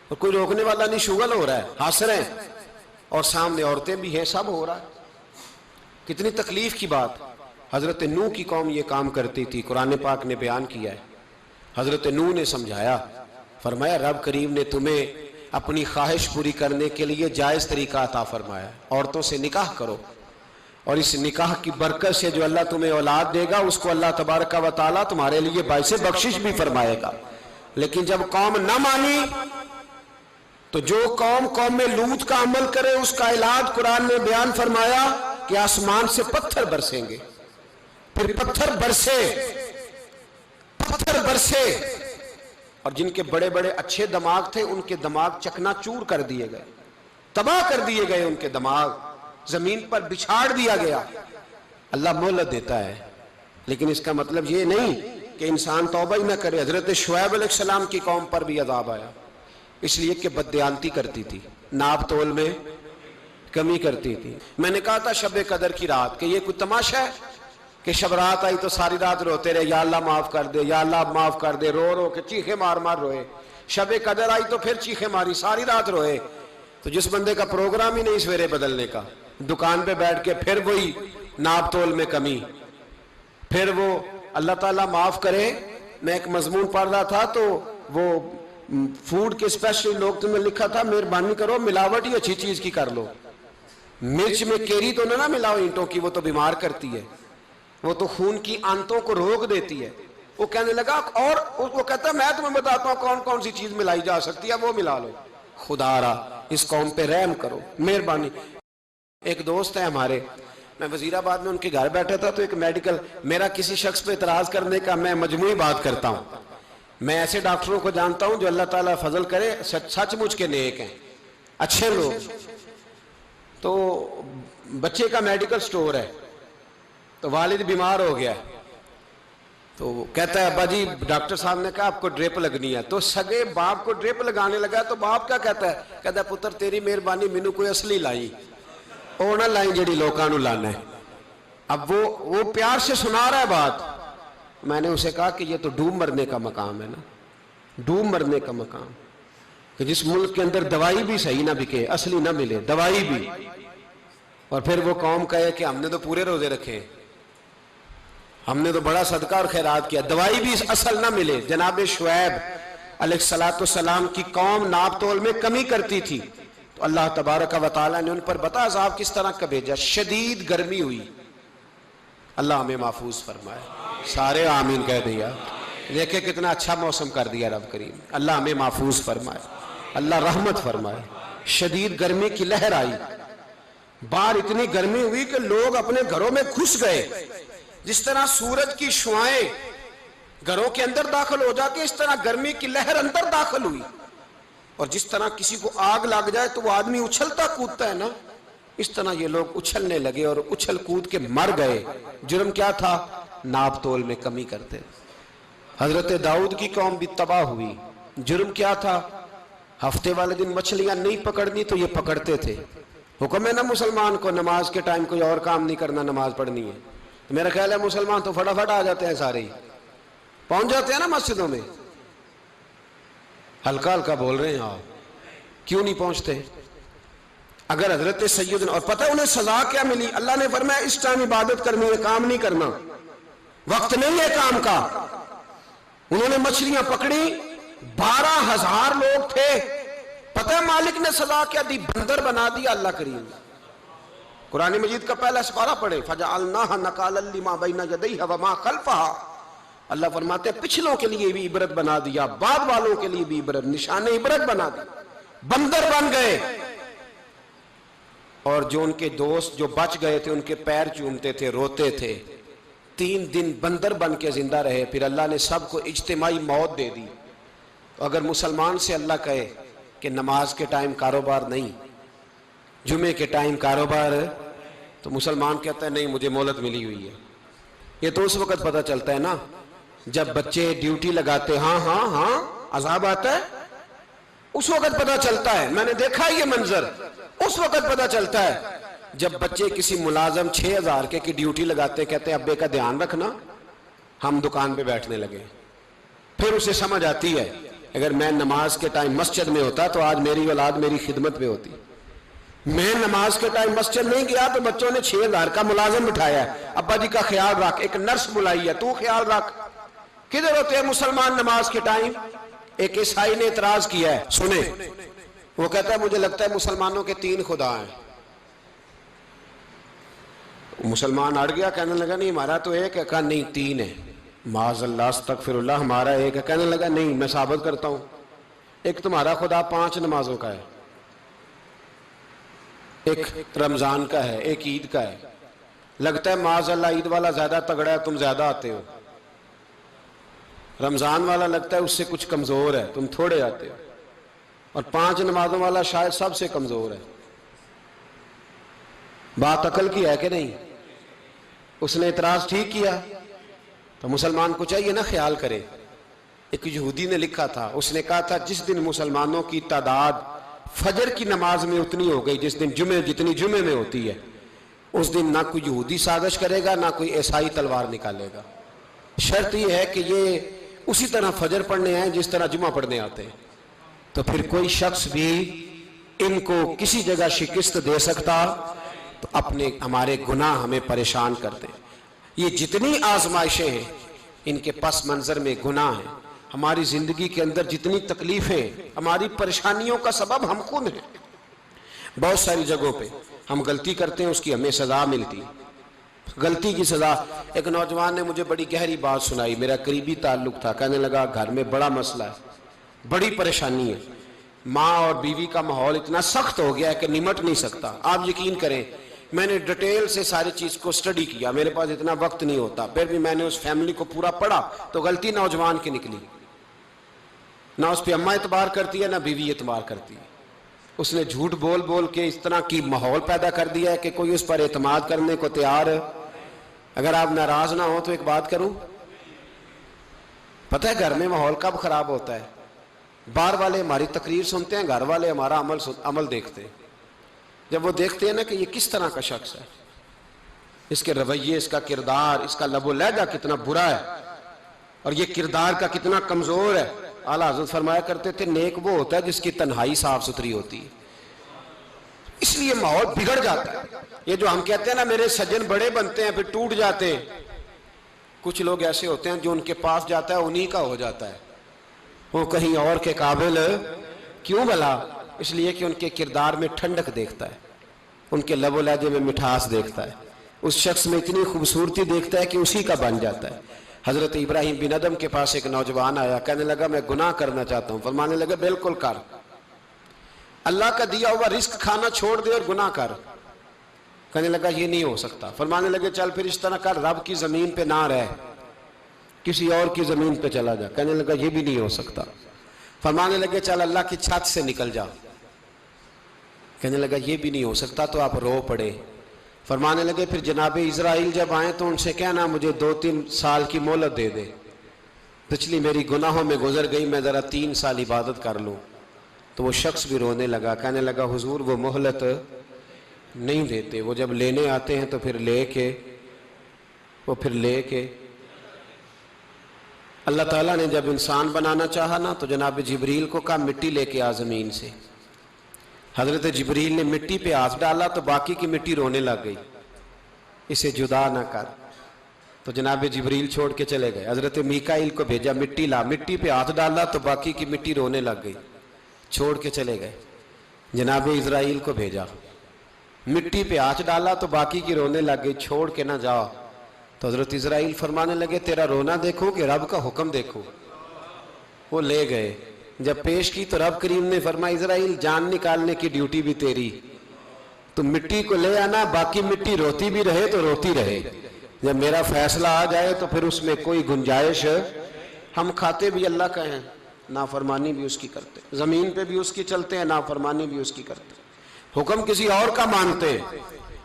اور کوئی روکنے والا نہیں, شغل ہو رہا ہے, ہنس رہے ہیں, اور سامنے عورتیں بھی ہیں, سب ہو رہا ہے. کتنی تکلیف کی بات. حضرت نوح کی قوم یہ کام کرتی تھی, قرآن پاک نے بیان کیا ہے. حضرت نوح نے سمجھایا, فرمایا رب کریم نے تمہیں اپنی خواہش پوری کرنے کے لیے جائز طریقہ عطا فرمایا, عورتوں سے نکاح کرو, اور اس نکاح کی برکت سے جو اللہ تمہیں اولاد دے گا اس کو اللہ تبارک و تعالیٰ تمہارے لیے باعث بخشش بھی فرمائے گا. لیکن جب قوم نہ مانی تو جو قوم میں لوط کا عمل کرے اس کا علاج قرآن نے بیان فرمایا کہ آسمان سے پتھر برسیں گے. پھر پتھر برسے اور جن کے بڑے بڑے اچھے دماغ تھے ان کے دماغ چکنا چور کر دیے گئے, تباہ کر دیے گئے, ان کے دماغ زمین پر بچھاڑ دیا گیا. اللہ مہلت دیتا ہے لیکن اس کا مطلب یہ نہیں کہ انسان توبہ ہی نہ کرے. حضرت شعیب علیہ السلام کی قوم پر بھی عذاب آیا, اس لیے کہ بددیانتی کرتی تھی, ناپ تول میں کمی کرتی تھی. میں نے کہا تھا شب قدر کی رات کہ یہ کوئی تماشا ہے کہ شب رات آئی تو ساری رات روتے رہے, یا اللہ معاف کر دے, یا اللہ معاف کر دے, رو رو کے چیخے مار مار روئے. شب قدر آئی تو پھر چیخے ماری, ساری رات روئے. تو جس بندے کا پروگرام ہی نہیں سویرے بدلنے کا, دکان پہ بیٹھ کے پھر وہی ناپ تول میں کمی, پھر وہ اللہ تعالیٰ معاف کرے. میں ایک مضمون پڑھ رہا تھا تو وہ فوڈ کے اسپیشل لوگ تمہیں لکھا تھا مہربانی کرو ملاوٹ ہی اچھی چیز کی کر لو, مرچ میں کیری تو نہ ملاؤ اینٹوں کی, وہ تو بیمار کرتی ہے, وہ تو خون کی آنتوں کو روک دیتی ہے. وہ کہنے لگا, اور وہ کہتا ہے میں تمہیں بتاتا ہوں کون کون سی چیز ملائی جا سکتی ہے, وہ ملا لو. خدا را اس قوم پہ رحم کرو, مہربانی. ایک دوست ہے ہمارے, میں وزیر آباد میں ان کے گھر بیٹھا تھا تو ایک میڈیکل, میرا کسی شخص پہ اعتراض کرنے کا میں مجموعی بات کرتا ہوں. میں ایسے ڈاکٹروں کو جانتا ہوں جو اللہ تعالیٰ فضل کرے سچ مچ کے نیک ہیں, اچھے لوگ. تو بچے کا میڈیکل سٹور ہے, تو والد بیمار ہو گیا, تو کہتا ہے ابا جی ڈاکٹر صاحب نے کہا آپ کو ڈرپ لگنی ہے. تو سگے باپ کو ڈرپ لگانے لگا, تو باپ کیا کہتا ہے پتر تیری مہربانی مینوں کوئی اصلی لائی, وہ نہ لائیں جڑی لوکاں نوں لانا ہے. اب وہ پیار سے سنا رہا ہے بات. میں نے اسے کہا کہ یہ تو ڈوب مرنے کا مقام ہے نا, ڈوب مرنے کا مقام, کہ جس ملک کے اندر دوائی بھی صحیح نہ بکے, اصلی نہ ملے دوائی بھی, اور پھر وہ قوم کہے کہ ہم نے تو پورے روزے رکھے, ہم نے تو بڑا صدقہ اور خیرات کیا, دوائی بھی اصل نہ ملے. جناب شعیب علیہ الصلوۃ والسلام کی قوم ناپ تول میں کمی کرتی تھی تو اللہ تبارک و تعالیٰ نے ان پر بتا عذاب کس طرح کا بھیجا، شدید گرمی ہوئی۔ اللہ ہمیں محفوظ فرمائے، سارے آمین کہہ دیا۔ دیکھیں کتنا اچھا موسم کر دیا رب کریم، اللہ ہمیں محفوظ فرمائے، اللہ رحمت فرمائے۔ شدید گرمی کی لہر آئی، باہر اتنی گرمی ہوئی کہ لوگ اپنے گھروں میں گھس گئے۔ جس طرح سورج کی شعائیں گھروں کے اندر داخل ہو جاتی، اس طرح گرمی کی لہر اندر داخل ہوئی۔ اور جس طرح کسی کو آگ لگ جائے تو وہ آدمی اچھلتا کودتا ہے نا، اس طرح یہ لوگ اچھلنے لگے اور اچھل کود کے مر گئے۔ جرم کیا تھا؟ ناپ تول میں کمی کرتے۔ حضرت داؤد کی قوم بھی تباہ ہوئی۔ جرم کیا تھا؟ ہفتے والے دن مچھلیاں نہیں پکڑنی تو یہ پکڑتے تھے۔ حکم ہے نا مسلمان کو نماز کے ٹائم کوئی اور کام نہیں کرنا، نماز پڑھنی ہے۔ میرا خیال ہے مسلمان تو فٹافٹ آ جاتے ہیں، سارے ہی پہنچ جاتے ہیں نا مسجدوں میں۔ ہلکا ہلکا بول رہے ہیں آپ، کیوں نہیں پہنچتے؟ اگر حضرت سیدنا، اور پتہ انہیں سزا کیا ملی؟ اللہ نے فرمایا اس ٹائم عبادت کرنی ہے، کام نہیں کرنا، وقت نہیں ہے کام کا۔ انہوں نے مچھلیاں پکڑی، 12,000 لوگ تھے۔ پتہ ہے مالک نے سزا کیا دی؟ بندر بنا دیا اللہ کریم۔ قرآن مجید کا پہلا سپارہ پڑھے، فَجَعَلْنَاهَا نَكَالًا لِمَا بَيْنَ يَدَيْهَا وَمَا خَلْفَهَا۔ اللہ فرماتے ہیں پچھلوں کے لیے بھی عبرت بنا دیا، بعد والوں کے لیے بھی عبرت، نشان عبرت بنا دیا۔ بندر بن گئے، اور جو ان کے دوست جو بچ گئے تھے ان کے پیر چومتے تھے، روتے تھے۔ 3 دن بندر بن کے زندہ رہے، پھر اللہ نے سب کو اجتماعی موت دے دی۔ تو اگر مسلمان سے اللہ کہے کہ نماز کے ٹائم کاروبار نہیں، جمعے کے ٹائم کاروبار، تو مسلمان کہتا ہے نہیں مجھے مہلت ملی ہوئی ہے۔ یہ تو اس وقت پتہ چلتا ہے نا جب بچے ڈیوٹی لگاتے، ہاں ہاں ہاں عذاب آتا ہے، اس وقت پتہ چلتا ہے۔ میں نے دیکھا یہ منظر، اس وقت پتہ چلتا ہے جب بچے کسی ملازم 6,000 کی ڈیوٹی لگاتے، کہتے ہیں ابے کا دھیان رکھنا، ہم دکان پہ بیٹھنے لگے۔ پھر اسے سمجھ آتی ہے اگر میں نماز کے ٹائم مسجد میں ہوتا تو آج میری اولاد میری خدمت پہ ہوتی۔ میں نماز کے ٹائم مسجد نہیں گیا تو بچوں نے 6,000 کا ملازم بٹھایا ہے، ابا جی کا خیال رکھ، ایک نرس بلائی ہے تو خیال رکھ۔ کدھر ہوتے ہیں مسلمان نماز کے ٹائم؟ ایک عیسائی نے اعتراض کیا ہے، سنیں، وہ کہتا ہے مجھے لگتا ہے مسلمانوں کے 3 خدا ہیں۔ مسلمان اڑ گیا، کہنے لگا نہیں ہمارا تو ایک ہے، کہا نہیں 3 ہے، معاذ اللہ استغفر اللہ، ہمارا ایک ہے۔ کہنے لگا نہیں میں ثابت کرتا ہوں، ایک تمہارا خدا 5 نمازوں کا ہے، ایک رمضان کا ہے، ایک عید کا ہے۔ لگتا ہے معاذ اللہ عید والا زیادہ تگڑا ہے، تم زیادہ آتے ہو۔ رمضان والا لگتا ہے اس سے کچھ کمزور ہے، تم تھوڑے آتے ہو۔ اور 5 نمازوں والا شاید سب سے کمزور ہے۔ بات عقل کی ہے کہ نہیں؟ اس نے اعتراض ٹھیک کیا تو مسلمان کو چاہیے نا خیال کرے۔ ایک یہودی نے لکھا تھا، اس نے کہا تھا جس دن مسلمانوں کی تعداد فجر کی نماز میں اتنی ہو گئی جس دن جتنی جمعے میں ہوتی ہے، اس دن نہ کوئی یہودی سازش کرے گا نہ کوئی عیسائی تلوار نکالے گا۔ شرط یہ ہے کہ یہ اسی طرح فجر پڑھنے آئیں جس طرح جمعہ پڑھنے آتے ہیں، تو پھر کوئی شخص بھی ان کو کسی جگہ شکست دے سکتا تو اپنے ہمارے گناہ ہمیں پریشان کرتے ہیں۔ یہ جتنی آزمائشیں ہیں ان کے پس منظر میں گناہ ہیں۔ ہماری زندگی کے اندر جتنی تکلیفیں، ہماری پریشانیوں کا سبب ہم خود ہیں۔ بہت ساری جگہوں پہ ہم غلطی کرتے ہیں، اس کی ہمیں سزا ملتی، غلطی کی سزا۔ ایک نوجوان نے مجھے بڑی گہری بات سنائی، میرا قریبی تعلق تھا، کہنے لگا گھر میں بڑا مسئلہ ہے، بڑی پریشانی ہے، ماں اور بیوی کا ماحول اتنا سخت ہو گیا ہے کہ نمٹ نہیں سکتا۔ آپ یقین کریں میں نے ڈیٹیل سے ساری چیز کو سٹڈی کیا، میرے پاس اتنا وقت نہیں ہوتا، پھر بھی میں نے اس فیملی کو پورا پڑھا تو غلطی نوجوان کی نکلی۔ نہ اس پہ اماں اعتبار کرتی ہے نہ بیوی اعتبار کرتی ہے۔ اس نے جھوٹ بول بول کے اس طرح کی ماحول پیدا کر دیا ہے کہ کوئی اس پر اعتماد کرنے کو تیار ہے۔ اگر آپ ناراض نہ ہو تو ایک بات کروں، پتہ ہے گھر میں ماحول کب خراب ہوتا ہے؟ باہر والے ہماری تقریر سنتے ہیں، گھر والے ہمارا عمل دیکھتے ہیں۔ جب وہ دیکھتے ہیں نا کہ یہ کس طرح کا شخص ہے، اس کے رویے، اس کا کردار، اس کا لب و لہجہ کتنا برا ہے اور یہ کردار کا کتنا کمزور ہے۔ اعلیٰ حضرت فرمایا کرتے تھے نیک وہ ہوتا ہے جس کی تنہائی صاف ستھری ہوتی ہے، اس لیے ماحول بگڑ جاتا ہے۔ یہ جو ہم کہتے ہیں نا میرے سجن بڑے بنتے ہیں پھر ٹوٹ جاتے ہیں، کچھ لوگ ایسے ہوتے ہیں جو ان کے پاس جاتا ہے انہی کا ہو جاتا ہے۔ وہ کہیں اور کے قابل کیوں بھلا؟ اس لیے کہ ان کے کردار میں ٹھنڈک دیکھتا ہے، ان کے لب و لہجے میں مٹھاس دیکھتا ہے، اس شخص میں اتنی خوبصورتی دیکھتا ہے کہ اسی کا بن جاتا ہے۔ حضرت ابراہیم بن ادم کے پاس ایک نوجوان آیا، کہنے لگا میں گناہ کرنا چاہتا ہوں۔ فرمانے لگا بالکل کر، اللہ کا دیا ہوا رزق کھانا چھوڑ دے اور گناہ کر۔ کہنے لگا یہ نہیں ہو سکتا۔ فرمانے لگے چل پھر اس طرح کر، رب کی زمین پہ نہ رہ، کسی اور کی زمین پہ چلا جا۔ کہنے لگا یہ بھی نہیں ہو سکتا۔ فرمانے لگے چل اللہ کی چھت سے نکل جا۔ کہنے لگا یہ بھی نہیں ہو سکتا، تو آپ رو پڑے۔ فرمانے لگے پھر جناب اسرائیل جب آئیں تو ان سے کہنا مجھے 2-3 سال کی مہلت دے دے، پچھلی میری گناہوں میں گزر گئی، میں ذرا 3 سال عبادت کر لوں۔ تو وہ شخص بھی رونے لگا، کہنے لگا حضور وہ مہلت نہیں دیتے، وہ جب لینے آتے ہیں تو پھر لے کے اللہ تعالیٰ نے جب انسان بنانا چاہا نا تو جناب جبریل کو کہا مٹی لے کے آ زمین سے۔ حضرت جبریل نے مٹی پہ ہاتھ ڈالا تو باقی کی مٹی رونے لگ گئی، اسے جدا نہ کر۔ تو جناب جبریل چھوڑ کے چلے گئے۔ حضرت میکائیل کو بھیجا مٹی لا، مٹی پہ ہاتھ ڈالا تو باقی کی مٹی رونے لگ گئی، چھوڑ کے چلے گئے۔ جناب اسرائیل کو بھیجا، مٹی پہ ہاتھ ڈالا تو باقی کی رونے لگ گئی، چھوڑ کے نہ جاؤ۔ تو حضرت اسرائیل فرمانے لگے تیرا رونا دیکھو کہ رب کا حکم دیکھو۔ وہ لے گئے، جب پیش کی تو رب کریم نے فرمایا اسرائیل جان نکالنے کی ڈیوٹی بھی تیری، تو مٹی کو لے آنا، باقی مٹی روتی بھی رہے تو روتی رہے، جب میرا فیصلہ آ جائے تو پھر اس میں کوئی گنجائش، ہم کھاتے بھی اللہ کا ہیں، نافرمانی بھی اس کی کرتے، زمین پہ بھی اس کی چلتے ہیں، نافرمانی بھی اس کی کرتے، حکم کسی اور کا مانتے،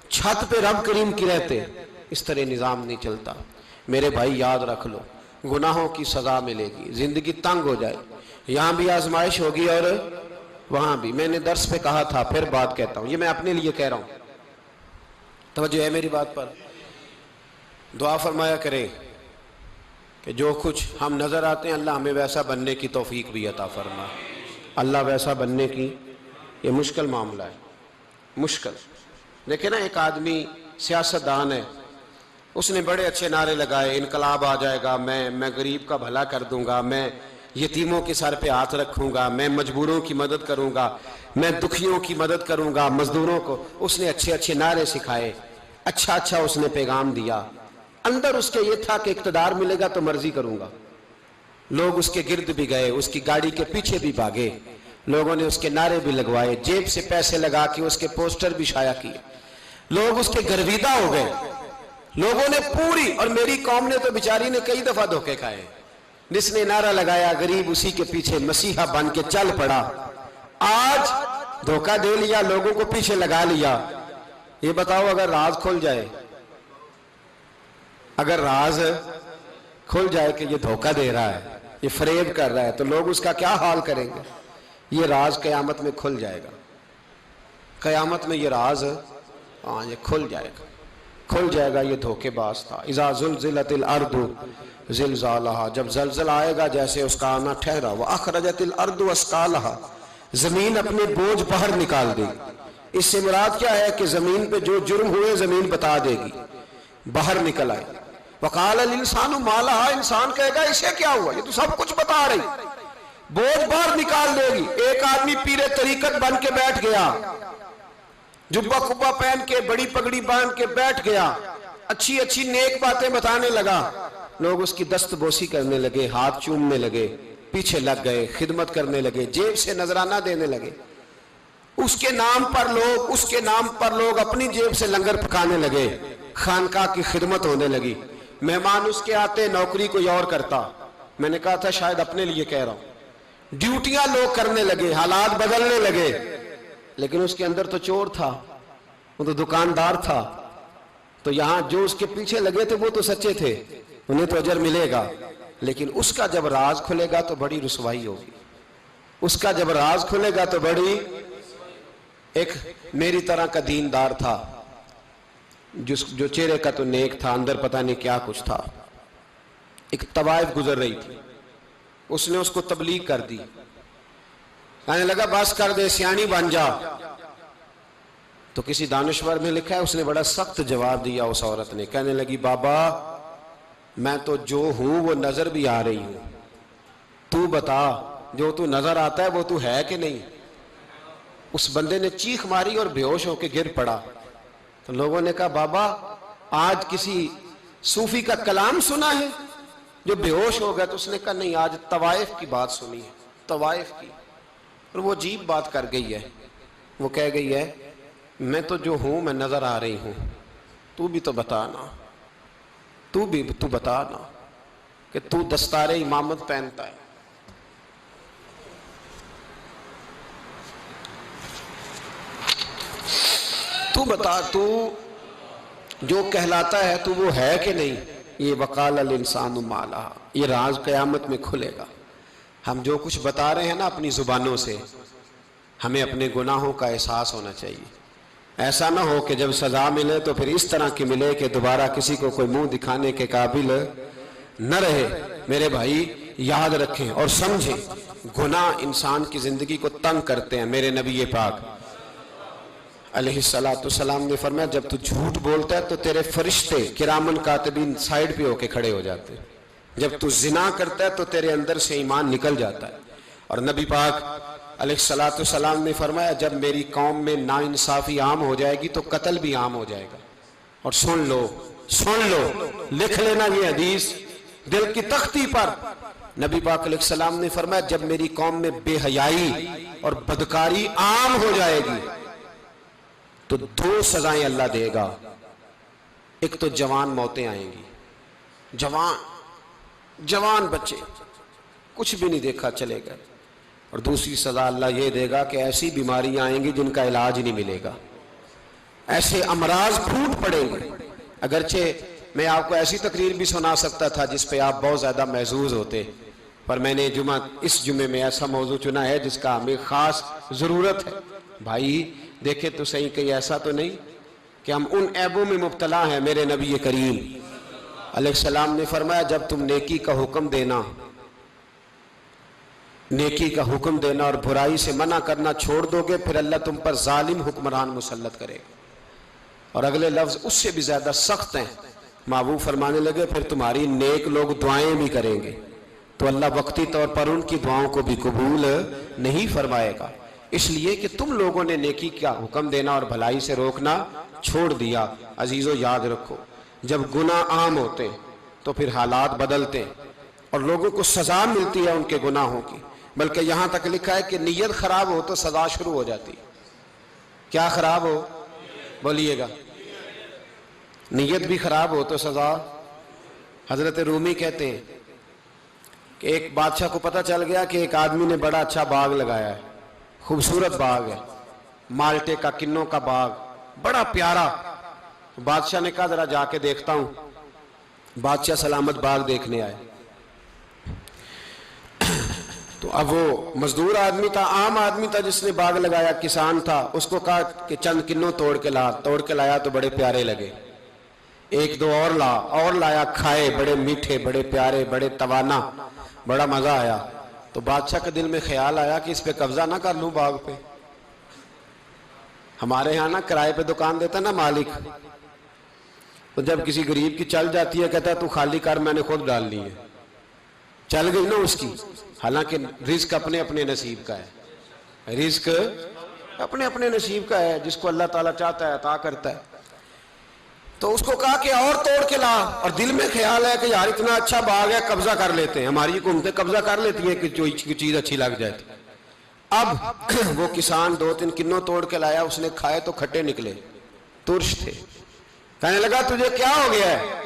چھت پہ رب کریم کی رہتے۔ اس طرح نظام نہیں چلتا۔ میرے بھائی یاد رکھ لو، گناہوں کی سزا ملے گی، زندگی تنگ ہو جائے، یہاں بھی آزمائش ہوگی اور وہاں بھی۔ میں نے درس پہ کہا تھا، پھر بات کہتا ہوں، یہ میں اپنے لیے کہہ رہا ہوں، توجہ ہے میری بات پر۔ دعا فرمایا کریں کہ جو کچھ ہم نظر آتے ہیں اللہ ہمیں ویسا بننے کی توفیق بھی عطا فرما۔ اللہ ویسا بننے کی، یہ مشکل معاملہ ہے، مشکل۔ دیکھیں نا ایک آدمی سیاستدان ہے، اس نے بڑے اچھے نعرے لگائے، انقلاب آ جائے گا، میں غریب کا بھلا کر دوں گا، میں یتیموں کے سر پہ ہاتھ رکھوں گا، میں مجبوروں کی مدد کروں گا، میں دکھیوں کی مدد کروں گا، مزدوروں کو۔ اس نے اچھے اچھے نعرے سکھائے، اچھا اس نے پیغام دیا، اندر اس کے یہ تھا کہ اقتدار ملے گا تو مرضی کروں گا۔ لوگ اس کے گرد بھی گئے، اس کی گاڑی کے پیچھے بھی بھاگے، لوگوں نے اس کے نعرے بھی لگوائے، جیب سے پیسے لگا کے اس کے پوسٹر بھی شائع کیے، لوگ اس کے گرویدہ ہو گئے، لوگوں نے پوری، اور میری قوم نے تو بیچاری نے کئی دفعہ دھوکے کھائے، جس نے نعرہ لگایا غریب اسی کے پیچھے مسیحا بن کے چل پڑا۔ آج دھوکہ دے لیا، لوگوں کو پیچھے لگا لیا۔ یہ بتاؤ اگر راز کھل جائے، اگر راز کھل جائے کہ یہ دھوکہ دے رہا ہے، یہ فریب کر رہا ہے، تو لوگ اس کا کیا حال کریں گے؟ یہ راز قیامت میں کھل جائے گا، قیامت میں یہ راز یہ کھل جائے گا، یہ دھوکے باز تھا۔ اذا زلزلت الارض زلزالہا، جب زلزلہ آئے گا جیسے اس کا آنا ٹھہرا، واخرجت الارض اثقالہا، زمین اپنے بوجھ باہر نکال دے گی۔ اس سے مراد کیا ہے کہ زمین پہ جو جرم ہوئے زمین بتا دے گی، باہر نکل آئے۔ وقال الانسان ما لہا، انسان کہے گا اسے کیا ہوا، یہ تو سب کچھ بتا رہی، بوجھ باہر نکال دے گی۔ ایک آدمی پیر طریقت بن کے بیٹھ گیا، جبہ کبہ پہن کے، بڑی پگڑی باندھ کے بیٹھ گیا، اچھی اچھی نیک باتیں بتانے لگا، لوگ اس کی دست بوسی کرنے لگے، ہاتھ چومنے لگے، پیچھے لگ گئے، خدمت کرنے لگے، جیب سے نذرانہ دینے لگے، اس کے نام پر لوگ اپنی جیب سے لنگر پکانے لگے، خانقاہ کی خدمت ہونے لگی، مہمان اس کے آتے، نوکری کوئی اور کرتا۔ میں نے کہا تھا شاید اپنے لیے کہہ رہا ہوں، ڈیوٹیاں لوگ کرنے لگے، حالات بدلنے لگے، لیکن اس کے اندر تو چور تھا، وہ تو دکاندار تھا، تو یہاں جو اس کے پیچھے لگے تھے وہ تو سچے تھے، انہیں تو اجر ملے گا، لیکن اس کا جب راز کھلے گا تو بڑی رسوائی ہوگی، اس کا جب راز کھلے گا تو بڑی۔ ایک میری طرح کا دیندار تھا، جو چہرے کا تو نیک تھا، اندر پتہ نہیں کیا کچھ تھا۔ ایک طوائف گزر رہی تھی، اس نے اس کو تبلیغ کر دی، کہنے لگا بس کر دے، سیانی بن جا۔ تو کسی دانشور میں لکھا ہے اس نے بڑا سخت جواب دیا، اس عورت نے، کہنے لگی بابا میں تو جو ہوں وہ نظر بھی آ رہی ہوں، تو بتا جو تو نظر آتا ہے وہ تو ہے کہ نہیں؟ اس بندے نے چیخ ماری اور بے ہوش ہو کے گر پڑا. تو لوگوں نے کہا بابا آج کسی صوفی کا کلام سنا ہے جو بے ہوش ہو گیا؟ تو اس نے کہا نہیں، آج طوائف کی بات سنی ہے، طوائف کی. اور وہ عجیب بات کر گئی ہے. وہ کہہ گئی ہے میں تو جو ہوں میں نظر آ رہی ہوں، تو بھی تو بتانا، تو بتانا کہ تو دستار امامت پہنتا ہے. تو بتا، تو جو کہلاتا ہے تو وہ ہے کہ نہیں؟ یہ وقال الانسان ما لہا، یہ راز قیامت میں کھلے گا. ہم جو کچھ بتا رہے ہیں نا اپنی زبانوں سے، ہمیں اپنے گناہوں کا احساس ہونا چاہیے. ایسا نہ ہو کہ جب سزا ملے تو پھر اس طرح کی ملے کہ دوبارہ کسی کو کوئی منہ دکھانے کے قابل نہ رہے. میرے بھائی یاد رکھیں اور سمجھیں، گناہ انسان کی زندگی کو تنگ کرتے ہیں. میرے نبی پاک علیہ السلام نے فرمایا جب تو جھوٹ بولتا ہے تو تیرے فرشتے کرامن کاتبین سائیڈ پہ ہو کے کھڑے ہو جاتے ہیں. جب تو زنا کرتا ہے تو تیرے اندر سے ایمان نکل جاتا ہے. اور نبی پاک علیہ السلام نے فرمایا جب میری قوم میں ناانصافی عام ہو جائے گی تو قتل بھی عام ہو جائے گا. اور سن لو، لکھ لینا یہ حدیث دل کی تختی پر. نبی پاک علیہ السلام نے فرمایا جب میری قوم میں بے حیائی اور بدکاری عام ہو جائے گی تو 2 سزائیں اللہ دے گا. ایک تو جوان موتیں آئیں گی، جوان بچے کچھ بھی نہیں دیکھا چلے گئے. اور دوسری سزا اللہ یہ دے گا کہ ایسی بیماریاں آئیں گی جن کا علاج نہیں ملے گا، ایسے امراض پھوٹ پڑیں گے. اگرچہ میں آپ کو ایسی تقریر بھی سنا سکتا تھا جس پہ آپ بہت زیادہ محظوظ ہوتے، پر میں نے اس جمعے میں ایسا موضوع چنا ہے جس کا ہمیں خاص ضرورت ہے. بھائی دیکھیں تو صحیح کہ ایسا تو نہیں کہ ہم ان عیبوں میں مبتلا ہیں. میرے نبی کریم علیہ السلام نے فرمایا جب تم نیکی کا حکم دینا اور برائی سے منع کرنا چھوڑ دو گے پھر اللہ تم پر ظالم حکمران مسلط کرے گا. اور اگلے لفظ اس سے بھی زیادہ سخت ہیں. محبوب فرمانے لگے پھر تمہاری نیک لوگ دعائیں بھی کریں گے تو اللہ وقتی طور پر ان کی دعاؤں کو بھی قبول نہیں فرمائے گا. اس لیے کہ تم لوگوں نے نیکی کا حکم دینا اور بھلائی سے روکنا چھوڑ دیا. عزیزو یاد رکھو جب گناہ عام ہوتے تو پھر حالات بدلتے اور لوگوں کو سزا ملتی ہے ان کے گناہوں کی. بلکہ یہاں تک لکھا ہے کہ نیت خراب ہو تو سزا شروع ہو جاتی. کیا خراب ہو؟ بولیے گا. نیت بھی خراب ہو تو سزا. حضرت رومی کہتے ہیں کہ ایک بادشاہ کو پتہ چل گیا کہ ایک آدمی نے بڑا اچھا باغ لگایا ہے، خوبصورت باغ ہے، مالٹے کا کنوں کا باغ بڑا پیارا. بادشاہ نے کہا ذرا جا کے دیکھتا ہوں. بادشاہ سلامت باغ دیکھنے آئے تو اب وہ مزدور آدمی تھا، عام آدمی تھا جس نے باغ لگایا، کسان تھا. اس کو کہا کہ چند کنوں توڑ کے لایا تو بڑے پیارے لگے. 1-2 اور لایا، کھائے، بڑے میٹھے، بڑے پیارے، بڑے توانا، بڑا مزہ آیا. تو بادشاہ کے دل میں خیال آیا کہ اس پہ قبضہ نہ کر لوں باغ پہ. ہمارے ہاں نا کرائے پہ دکان دیتا نا مالک، تو جب کسی غریب کی چل جاتی ہے کہتا ہے تو خالی کر، میں نے خود ڈال لی ہے. چل گئی نا اس کی. حالانکہ رزق اپنے اپنے نصیب کا ہے، رزق اپنے اپنے نصیب کا ہے، جس کو اللہ تعالیٰ چاہتا ہے عطا کرتا ہے. تو اس کو کہا کہ اور توڑ کے لا، اور دل میں خیال ہے کہ یار اتنا اچھا باغ ہے قبضہ کر لیتے ہیں. ہماری حکومتیں قبضہ کر لیتی ہیں کہ جو چیز اچھی لگ جائے. اب وہ کسان 2-3 کنوں توڑ کے لایا، اس نے کھائے تو کھٹے نکلے، ترش تھے. کہنے لگا تجھے کیا ہو گیا ہے؟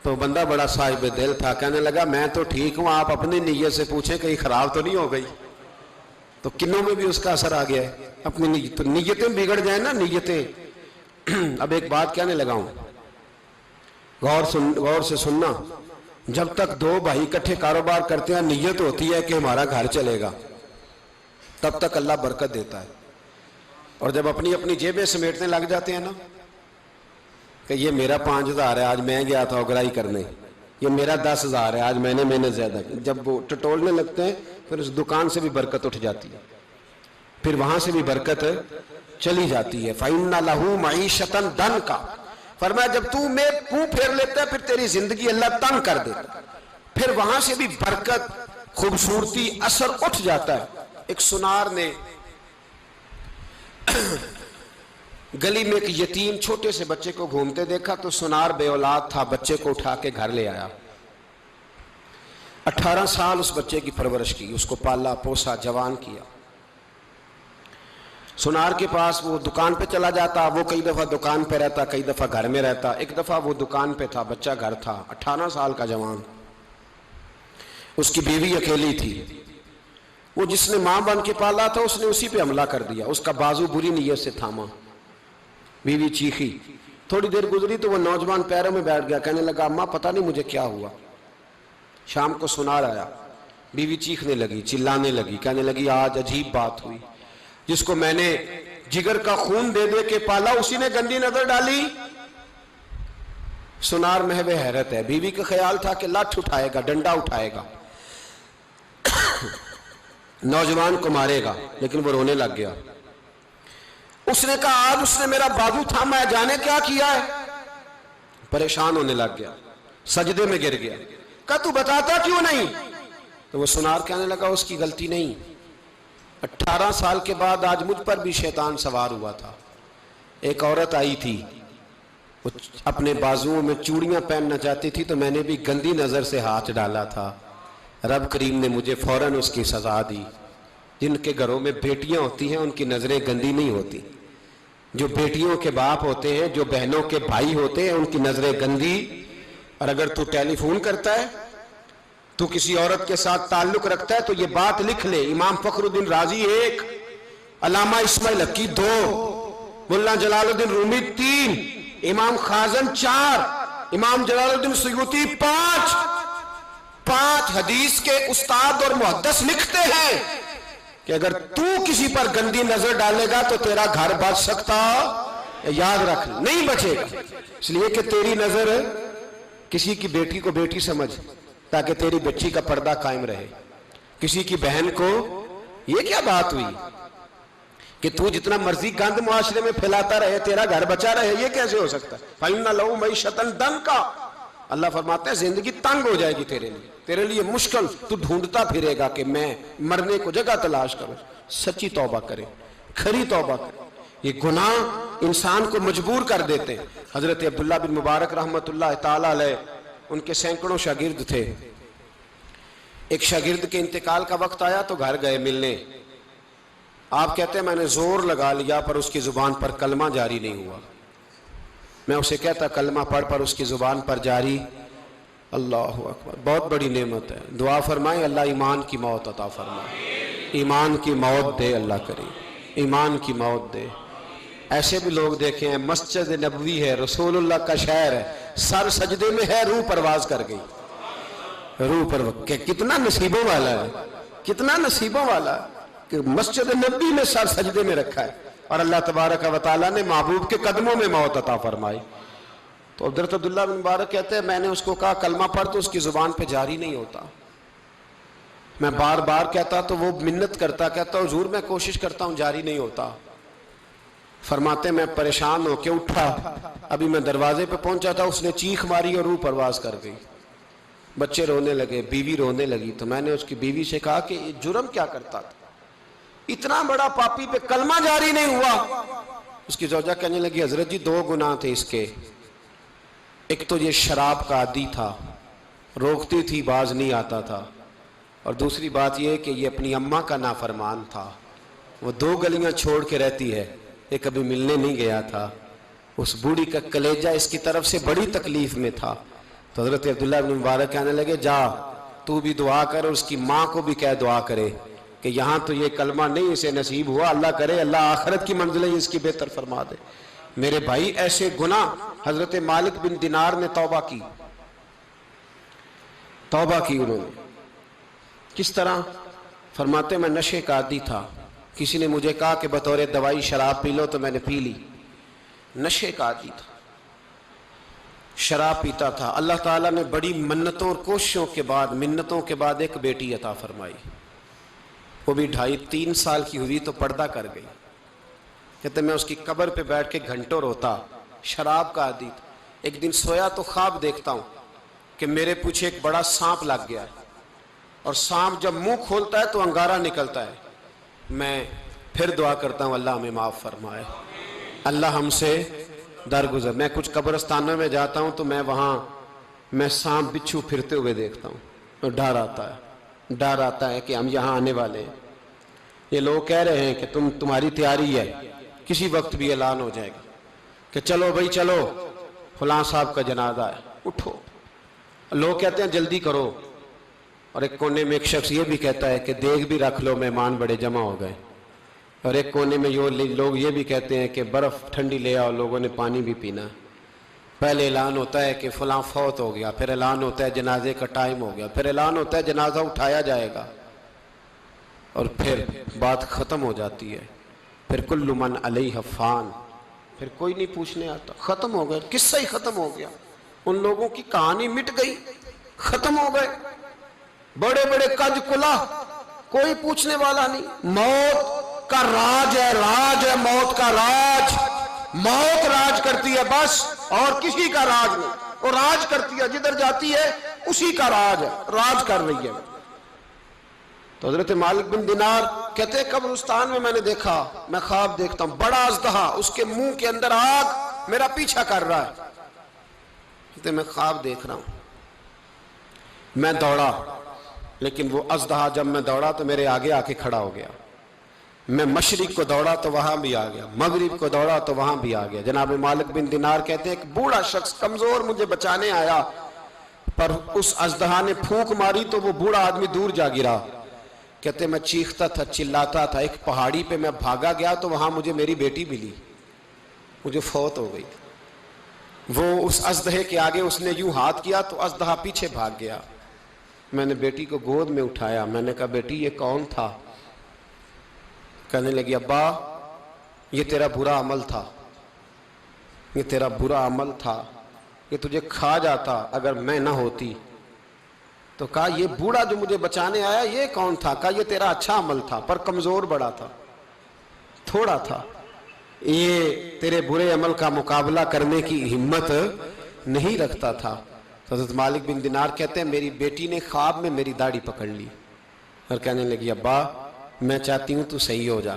تو بندہ بڑا صاحب دل تھا، کہنے لگا میں تو ٹھیک ہوں، آپ اپنی نیت سے پوچھیں کہیں خراب تو نہیں ہو گئی. تو کنوں میں بھی اس کا اثر آ گیا ہے. اپنی نیتیں بگڑ جائیں نا، نیتیں. اب ایک بات کہنے لگا ہوں، غور سے سننا. جب تک 2 بھائی اکٹھے کاروبار کرتے ہیں نیت ہوتی ہے کہ ہمارا گھر چلے گا، تب تک اللہ برکت دیتا ہے. اور جب اپنی اپنی جیبیں سمیٹنے لگ جاتے ہیں نا کہ یہ میرا 5,000 ہے آج میں گیا تھا اگرائی کرنے، یہ میرا 10,000 ہے آج میں نے محنت زیادہ کی، جب وہ ٹٹولنے لگتے ہیں پھر اس دکان سے بھی برکت اٹھ جاتی ہے، پھر وہاں سے بھی برکت چلی جاتی ہے. فَإِنَّ لَهُ مَعِيشَةً ضَنْكَ، فرمایا جب تو منہ پھیر لیتا ہے پھر تیری زندگی اللہ تنگ کر دیتا، پھر وہاں سے بھی برکت خوبصورتی اثر اٹھ جاتا ہے۔ ایک سنار نے گلی میں ایک یتیم چھوٹے سے بچے کو گھومتے دیکھا تو سنار بے اولاد تھا، بچے کو اٹھا کے گھر لے آیا۔ 18 سال اس بچے کی پرورش کی، اس کو پالا پوسا جوان کیا۔ سنار کے پاس وہ دکان پہ چلا جاتا، وہ کئی دفعہ دکان پہ رہتا، کئی دفعہ گھر میں رہتا۔ ایک دفعہ وہ دکان پہ تھا، بچہ گھر تھا، 18 سال کا جوان، اس کی بیوی اکیلی تھی۔ وہ جس نے ماں بن کے پالا تھا اس نے اسی پہ حملہ کر دیا، اس کا بازو بری نیت سے تھاما، بیوی چیخی۔ تھوڑی دیر گزری تو وہ نوجوان پیروں میں بیٹھ گیا، کہنے لگا اماں پتہ نہیں مجھے کیا ہوا۔ شام کو سنار آیا، بیوی چیخنے لگی، چلانے لگی، کہنے لگی آج عجیب بات ہوئی، جس کو میں نے جگر کا خون دے دے کے پالا اسی نے گندی نظر ڈالی۔ سنار محو حیرت ہے، بیوی کا خیال تھا کہ لاٹھ اٹھائے گا، ڈنڈا اٹھائے گا، نوجوان کو مارے گا، لیکن وہ رونے لگ گیا۔ اس نے کہا آج اس نے میرا بازو تھاما ہے، جانے کیا کیا ہے؟ پریشان ہونے لگ گیا، سجدے میں گر گیا، کہا تو بتاتا کیوں نہیں؟ تو وہ سنار کہنے لگا اس کی غلطی نہیں، 18 سال کے بعد آج مجھ پر بھی شیطان سوار ہوا تھا۔ ایک عورت آئی تھی، وہ اپنے بازوؤں میں چوڑیاں پہننا چاہتی تھی تو میں نے بھی گندی نظر سے ہاتھ ڈالا تھا، رب کریم نے مجھے فوراً اس کی سزا دی۔ جن کے گھروں میں بیٹیاں ہوتی ہیں ان کی نظریں گندی نہیں ہوتی، جو بیٹیوں کے باپ ہوتے ہیں، جو بہنوں کے بھائی ہوتے ہیں، ان کی نظریں گندی۔ اور اگر تو ٹیلی فون کرتا ہے، تو کسی عورت کے ساتھ تعلق رکھتا ہے تو یہ بات لکھ لے، امام فخر الدین رازی 1، علامہ اسماعیل حقی 2، ملا جلال الدین رومی 3، امام خازن 4، امام جلال الدین سیوطی 5 حدیث کے استاد اور محدث لکھتے ہیں کہ اگر تو کسی پر گندی نظر ڈالے گا تو تیرا گھر بچ سکتا، یاد رکھ نہیں بچے گا، اس لیے کہ تیری نظر کسی کی بیٹی کو بیٹی سمجھ تاکہ تیری بچی کا پردہ قائم رہے، کسی کی بہن کو۔ یہ کیا بات ہوئی کہ تو جتنا مرضی گند معاشرے میں پھیلاتا رہے تیرا گھر بچا رہے؟ یہ کیسے ہو سکتا ہے؟ فَإِنَّ لَهُ مَعِيشَةً ضَنْكَ، اللہ فرماتے ہیں زندگی تنگ ہو جائے گی تیرے لیے مشکل، تو ڈھونڈتا پھرے گا کہ میں مرنے کو جگہ تلاش کروں۔ سچی توبہ کرے، کھری توبہ کرے۔ یہ گناہ انسان کو مجبور کر دیتے ہیں۔ حضرت عبداللہ بن مبارک رحمت اللہ تعالیٰ علیہ، ان کے سینکڑوں شاگرد تھے، ایک شاگرد کے انتقال کا وقت آیا تو گھر گئے ملنے۔ آپ کہتے ہیں میں نے زور لگا لیا پر اس کی زبان پر کلمہ جاری نہیں ہوا۔ میں اسے کہتا کلمہ پڑھ پر اس کی زبان پر جاری۔ اللہ اکبر، بہت بڑی نعمت ہے، دعا فرمائیں اللہ ایمان کی موت عطا فرمائے، ایمان کی موت دے اللہ کریم، ایمان کی موت دے۔ ایسے بھی لوگ دیکھے ہیں، مسجد نبوی ہے، رسول اللہ کا شہر ہے، سر سجدے میں ہے، روح پرواز کر گئی، روح پرواز۔ کتنا نصیبوں والا ہے، کتنا نصیبوں والا ہے کہ مسجد نبوی میں سر سجدے میں رکھا ہے اور اللہ تبارک و تعالیٰ نے محبوب کے قدموں میں موت عطا فرمائی۔ تو حضرت عبداللہ بن مبارک کہتے ہیں میں نے اس کو کہا کلمہ پڑھ تو اس کی زبان پہ جاری نہیں ہوتا۔ میں بار بار کہتا تو وہ منت کرتا، کہتا حضور میں کوشش کرتا ہوں جاری نہیں ہوتا۔ فرماتے میں پریشان ہو کے اٹھا، ابھی میں دروازے پہ پہنچا تھا، اس نے چیخ ماری اور روح پرواز کر گئی۔ بچے رونے لگے، بیوی رونے لگی، تو میں نے اس کی بیوی سے کہا کہ یہ جرم کیا کرتا تھا، اتنا بڑا پاپی پہ کلمہ جاری نہیں ہوا۔ اس کی زوجہ کہنے لگی حضرت جی 2 گناہ تھے اس کے، ایک تو یہ شراب کا عادی تھا، روکتی تھی باز نہیں آتا تھا، اور دوسری بات یہ کہ یہ اپنی اماں کا نافرمان تھا، وہ 2 گلیاں چھوڑ کے رہتی ہے، یہ کبھی ملنے نہیں گیا تھا، اس بوڑھی کا کلیجہ اس کی طرف سے بڑی تکلیف میں تھا۔ تو حضرت عبداللہ بن مبارک کہنے لگے جا تو بھی دعا کر اور اس کی ماں کو بھی کہہ دعا کرے کہ یہاں تو یہ کلمہ نہیں اسے نصیب ہوا، اللہ کرے اللہ آخرت کی منزلیں اس کی بہتر فرما دے۔ میرے بھائی ایسے گناہ، حضرت مالک بن دینار نے توبہ کی انہوں نے۔ کس طرح؟ فرماتے میں نشے کا عادی تھا، کسی نے مجھے کہا کہ بطور دوائی شراب پی لو تو میں نے پی لی، نشے کا عادی تھا، شراب پیتا تھا۔ اللہ تعالیٰ نے بڑی منتوں اور کوششوں کے بعد، منتوں کے بعد ایک بیٹی عطا فرمائی، وہ بھی 2.5-3 سال کی ہوئی تو پردہ کر گئی۔ کہتے میں اس کی قبر پہ بیٹھ کے گھنٹوں روتا، شراب کا عادی تھا۔ ایک دن سویا تو خواب دیکھتا ہوں کہ میرے پیچھے ایک بڑا سانپ لگ گیا اور سانپ جب منہ کھولتا ہے تو انگارہ نکلتا ہے. میں پھر دعا کرتا ہوں اللہ ہمیں معاف فرمائے, اللہ ہم سے درگزر. میں کچھ قبرستانوں میں جاتا ہوں تو میں سانپ بچھو پھرتے ہوئے دیکھتا ہوں, اور ڈر آتا ہے کہ ہم یہاں آنے والے ہیں. یہ لوگ کہہ رہے ہیں کہ تمہاری تیاری ہے, کسی وقت بھی اعلان ہو جائے گا کہ چلو بھائی چلو فلاں صاحب کا جنازہ ہے, اٹھو. لوگ کہتے ہیں جلدی کرو, اور ایک کونے میں ایک شخص یہ بھی کہتا ہے کہ دیگ بھی رکھ لو, مہمان بڑے جمع ہو گئے. اور ایک کونے میں لوگ یہ بھی کہتے ہیں کہ برف ٹھنڈی لے آؤ, لوگوں نے پانی بھی پینا. پہلے اعلان ہوتا ہے کہ فلاں فوت ہو گیا, پھر اعلان ہوتا ہے جنازے کا ٹائم ہو گیا, پھر اعلان ہوتا ہے جنازہ اٹھایا جائے گا, اور پھر بات ختم ہو جاتی ہے. پھر کل من علیہ فان, پھر کوئی نہیں پوچھنے آتا. ختم ہو گئے, قصہ ہی ختم ہو گیا. ان لوگوں کی کہانی مٹ گئی, ختم ہو گئے. بڑے بڑے کج کلا, کوئی پوچھنے والا نہیں. موت کا راج ہے, راج ہے موت کا راج. موت راج کرتی ہے بس, اور کسی کا راج نہیں. وہ راج کرتی ہے, جدھر جاتی ہے اسی کا راج ہے, راج کر رہی ہے. تو حضرت مالک بن دینار کہتے ہیں قبرستان میں نے دیکھا, میں خواب دیکھتا ہوں, بڑا اژدہا, اس کے منہ کے اندر آگ, میرا پیچھا کر رہا ہے. کہتے میں خواب دیکھ رہا ہوں. میں دوڑا, لیکن وہ اژدہا جب میں دوڑا تو میرے آگے آ کے کھڑا ہو گیا. میں مشرق کو دوڑا تو وہاں بھی آ گیا, مغرب کو دوڑا تو وہاں بھی آ گیا. جناب مالک بن دینار کہتے ہیں ایک بوڑھا شخص کمزور مجھے بچانے آیا, پر اس اژدہا نے پھونک ماری تو وہ بوڑھا آدمی دور جا گرا. کہتے میں چیختا تھا, چلاتا تھا. ایک پہاڑی پہ میں بھاگا گیا تو وہاں مجھے میری بیٹی ملی, مجھے فوت ہو گئی. وہ اس اژدہے کے آگے اس نے یوں ہاتھ کیا تو اژدہا پیچھے بھاگ گیا. میں نے بیٹی کو گود میں اٹھایا, میں نے کہا بیٹی یہ کون تھا؟ کہنے لگی ابا یہ تیرا برا عمل تھا, یہ تیرا برا عمل تھا, یہ تجھے کھا جاتا اگر میں نہ ہوتی. تو کہا یہ بوڑھا جو مجھے بچانے آیا یہ کون تھا؟ کہا یہ تیرا اچھا عمل تھا, پر کمزور بڑا تھا, تھوڑا تھا, یہ تیرے برے عمل کا مقابلہ کرنے کی ہمت نہیں رکھتا تھا. حضرت مالک بن دینار کہتے ہیں میری بیٹی نے خواب میں میری داڑھی پکڑ لی اور کہنے لگی ابا میں چاہتی ہوں تو صحیح ہو جا,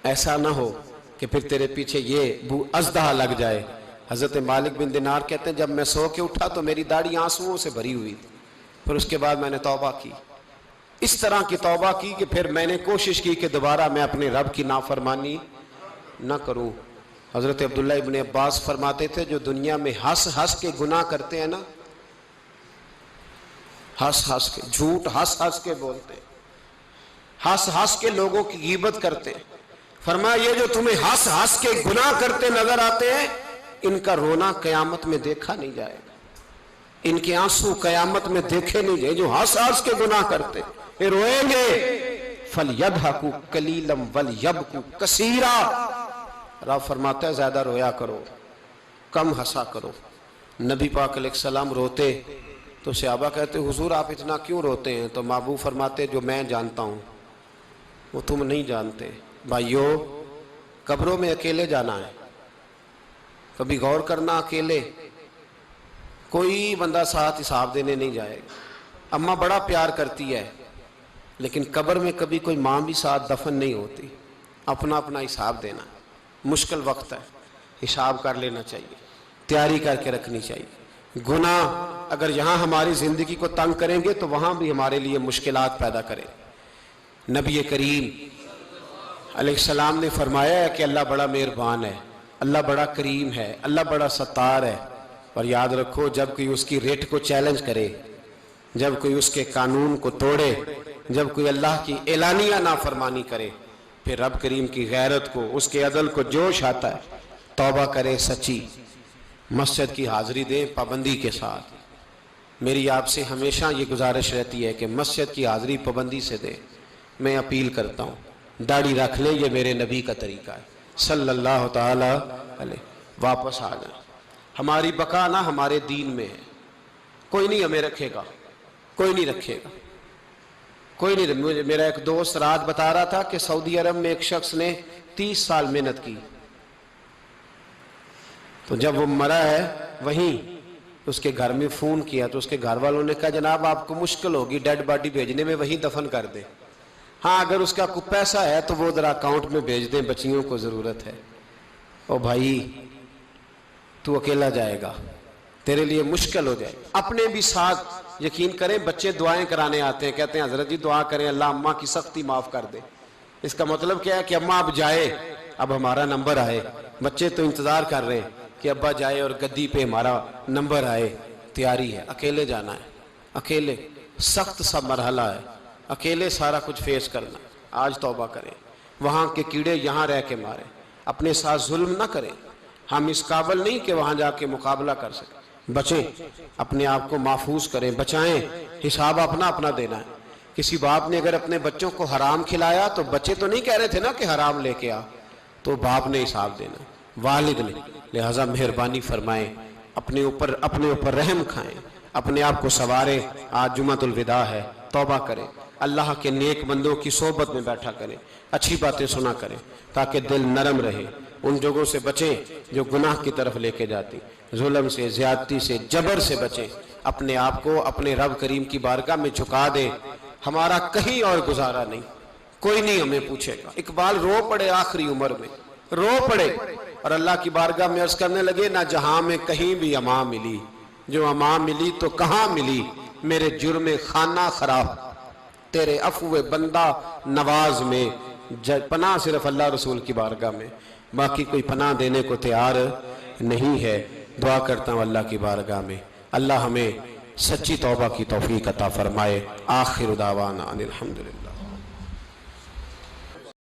ایسا نہ ہو کہ پھر تیرے پیچھے یہ اژدہا لگ جائے. حضرت مالک بن دینار کہتے ہیں جب میں سو کے اٹھا تو میری داڑھی آنسوؤں سے بھری ہوئی تھی. پھر اس کے بعد میں نے توبہ کی, اس طرح کی توبہ کی کہ پھر میں نے کوشش کی کہ دوبارہ میں اپنے رب کی نافرمانی نہ کروں. حضرت عبداللہ ابن عباس فرماتے تھے جو دنیا میں ہنس ہنس کے گناہ کرتے ہیں نا, ہنس ہنس کے, جھوٹ ہنس ہنس کے بولتے, ہنس ہنس کے لوگوں کی غیبت کرتے, فرمایا یہ جو تمہیں ہنس ہنس کے گناہ کرتے نظر آتے ہیں ان کا رونا قیامت میں دیکھا نہیں جائے گا, ان کے آنسو قیامت میں دیکھے نہیں جائے. جو ہنس ہنس کے گناہ کرتے یہ روئیں گے. فَلْيَضْحَكُوا قَلِيلًا وَلْيَبْكُوا كَثِيرًا, رب فرماتا ہے زیادہ رویا کرو کم ہنسا کرو. نبی پاک علیہ السلام روتے تو صحابہ کہتے حضور آپ اتنا کیوں روتے ہیں؟ تو محبوب فرماتے جو میں جانتا ہوں وہ تم نہیں جانتے. بھائیو قبروں میں اکیلے جانا ہے, کبھی غور کرنا, اکیلے کوئی بندہ ساتھ حساب دینے نہیں جائے گا. اماں بڑا پیار کرتی ہے لیکن قبر میں کبھی کوئی ماں بھی ساتھ دفن نہیں ہوتی. اپنا اپنا حساب دینا, مشکل وقت ہے, حساب کر لینا چاہیے, تیاری کر کے رکھنی چاہیے. گناہ اگر یہاں ہماری زندگی کو تنگ کریں گے تو وہاں بھی ہمارے لیے مشکلات پیدا کریں. نبی کریم علیہ السلام نے فرمایا ہے کہ اللہ بڑا مہربان ہے, اللہ بڑا کریم ہے, اللہ بڑا ستار ہے. اور یاد رکھو جب کوئی اس کی ریٹ کو چیلنج کرے, جب کوئی اس کے قانون کو توڑے, جب کوئی اللہ کی اعلانیہ نافرمانی کرے, پھر رب کریم کی غیرت کو, اس کے عدل کو جوش آتا ہے. توبہ کرے سچی, مسجد کی حاضری دیں پابندی کے ساتھ. میری آپ سے ہمیشہ یہ گزارش رہتی ہے کہ مسجد کی حاضری پابندی سے دیں. میں اپیل کرتا ہوں داڑھی رکھ لیں, یہ میرے نبی کا طریقہ ہے صلی اللہ تعالی علیہ. واپس آ جائیں, ہماری بقا نہ ہمارے دین میں ہے. کوئی نہیں ہمیں رکھے گا, کوئی نہیں رکھے گا, کوئی نہیں. میرا ایک دوست رات بتا رہا تھا کہ سعودی عرب میں ایک شخص نے 30 سال محنت کی, تو جب وہ مرا ہے وہیں اس کے گھر میں فون کیا تو اس کے گھر والوں نے کہا جناب آپ کو مشکل ہوگی ڈیڈ باڈی بھیجنے میں، وہیں دفن کر دیں۔ ہاں اگر اس کا کوئی پیسہ ہے تو وہ ذرا اکاؤنٹ میں بھیج دیں، بچیوں کو ضرورت ہے۔ او بھائی تو اکیلا جائے گا، تیرے لیے مشکل ہو جائے۔ اپنے بھی ساتھ یقین کریں، بچے دعائیں کرانے آتے ہیں، کہتے ہیں حضرت جی دعا کریں اللہ اماں کی سختی معاف کر دے۔ اس کا مطلب کیا ہے کہ اماں اب جائے، اب ہمارا نمبر آئے۔ بچے تو انتظار کر رہے ہیں کہ ابا جائے اور گدی پہ ہمارا نمبر آئے، تیاری ہے۔ اکیلے جانا ہے، اکیلے، سخت سا مرحلہ ہے، اکیلے سارا کچھ فیس کرنا۔ آج توبہ کریں، وہاں کے کیڑے یہاں رہ کے ماریں، اپنے ساتھ ظلم نہ کریں۔ ہم اس قابل نہیں کہ وہاں جا کے مقابلہ کر سکیں۔ بچیں، اپنے آپ کو محفوظ کریں، بچائیں، حساب اپنا اپنا دینا ہے۔ کسی باپ نے اگر اپنے بچوں کو حرام کھلایا تو بچے تو نہیں کہہ رہے تھے نا کہ حرام لے کے آ، تو باپ نے حساب دینا، والد نے۔ لہٰذا مہربانی فرمائیں، اپنے اوپر رحم کھائیں، اپنے آپ کو سنواریں۔ آج جمعۃ الوداع ہے، توبہ کریں، اللہ کے نیک بندوں کی صحبت میں بیٹھا کریں، اچھی باتیں سنا کریں تاکہ دل نرم رہے۔ ان جگہوں سے بچیں جو گناہ کی طرف لے کے جاتی، ظلم سے، زیادتی سے، جبر سے بچیں۔ اپنے آپ کو اپنے رب کریم کی بارگاہ میں جھکا دیں۔ ہمارا کہیں اور گزارا نہیں، کوئی نہیں ہمیں پوچھے گا۔ اقبال رو پڑے آخری عمر میں، رو پڑے اور اللہ کی بارگاہ میں عرض کرنے لگے نہ جہاں میں کہیں بھی امان ملی، جو امان ملی تو کہاں ملی، میرے جرم خانہ خراب، تیرے عفو بندہ نواز میں، پناہ صرف اللہ رسول کی بارگاہ میں، باقی کوئی پناہ دینے کو تیار نہیں ہے۔ دعا کرتا ہوں اللہ کی بارگاہ میں اللہ ہمیں سچی توبہ کی توفیق عطا فرمائے۔ آخر دعوانا ان الحمدللہ۔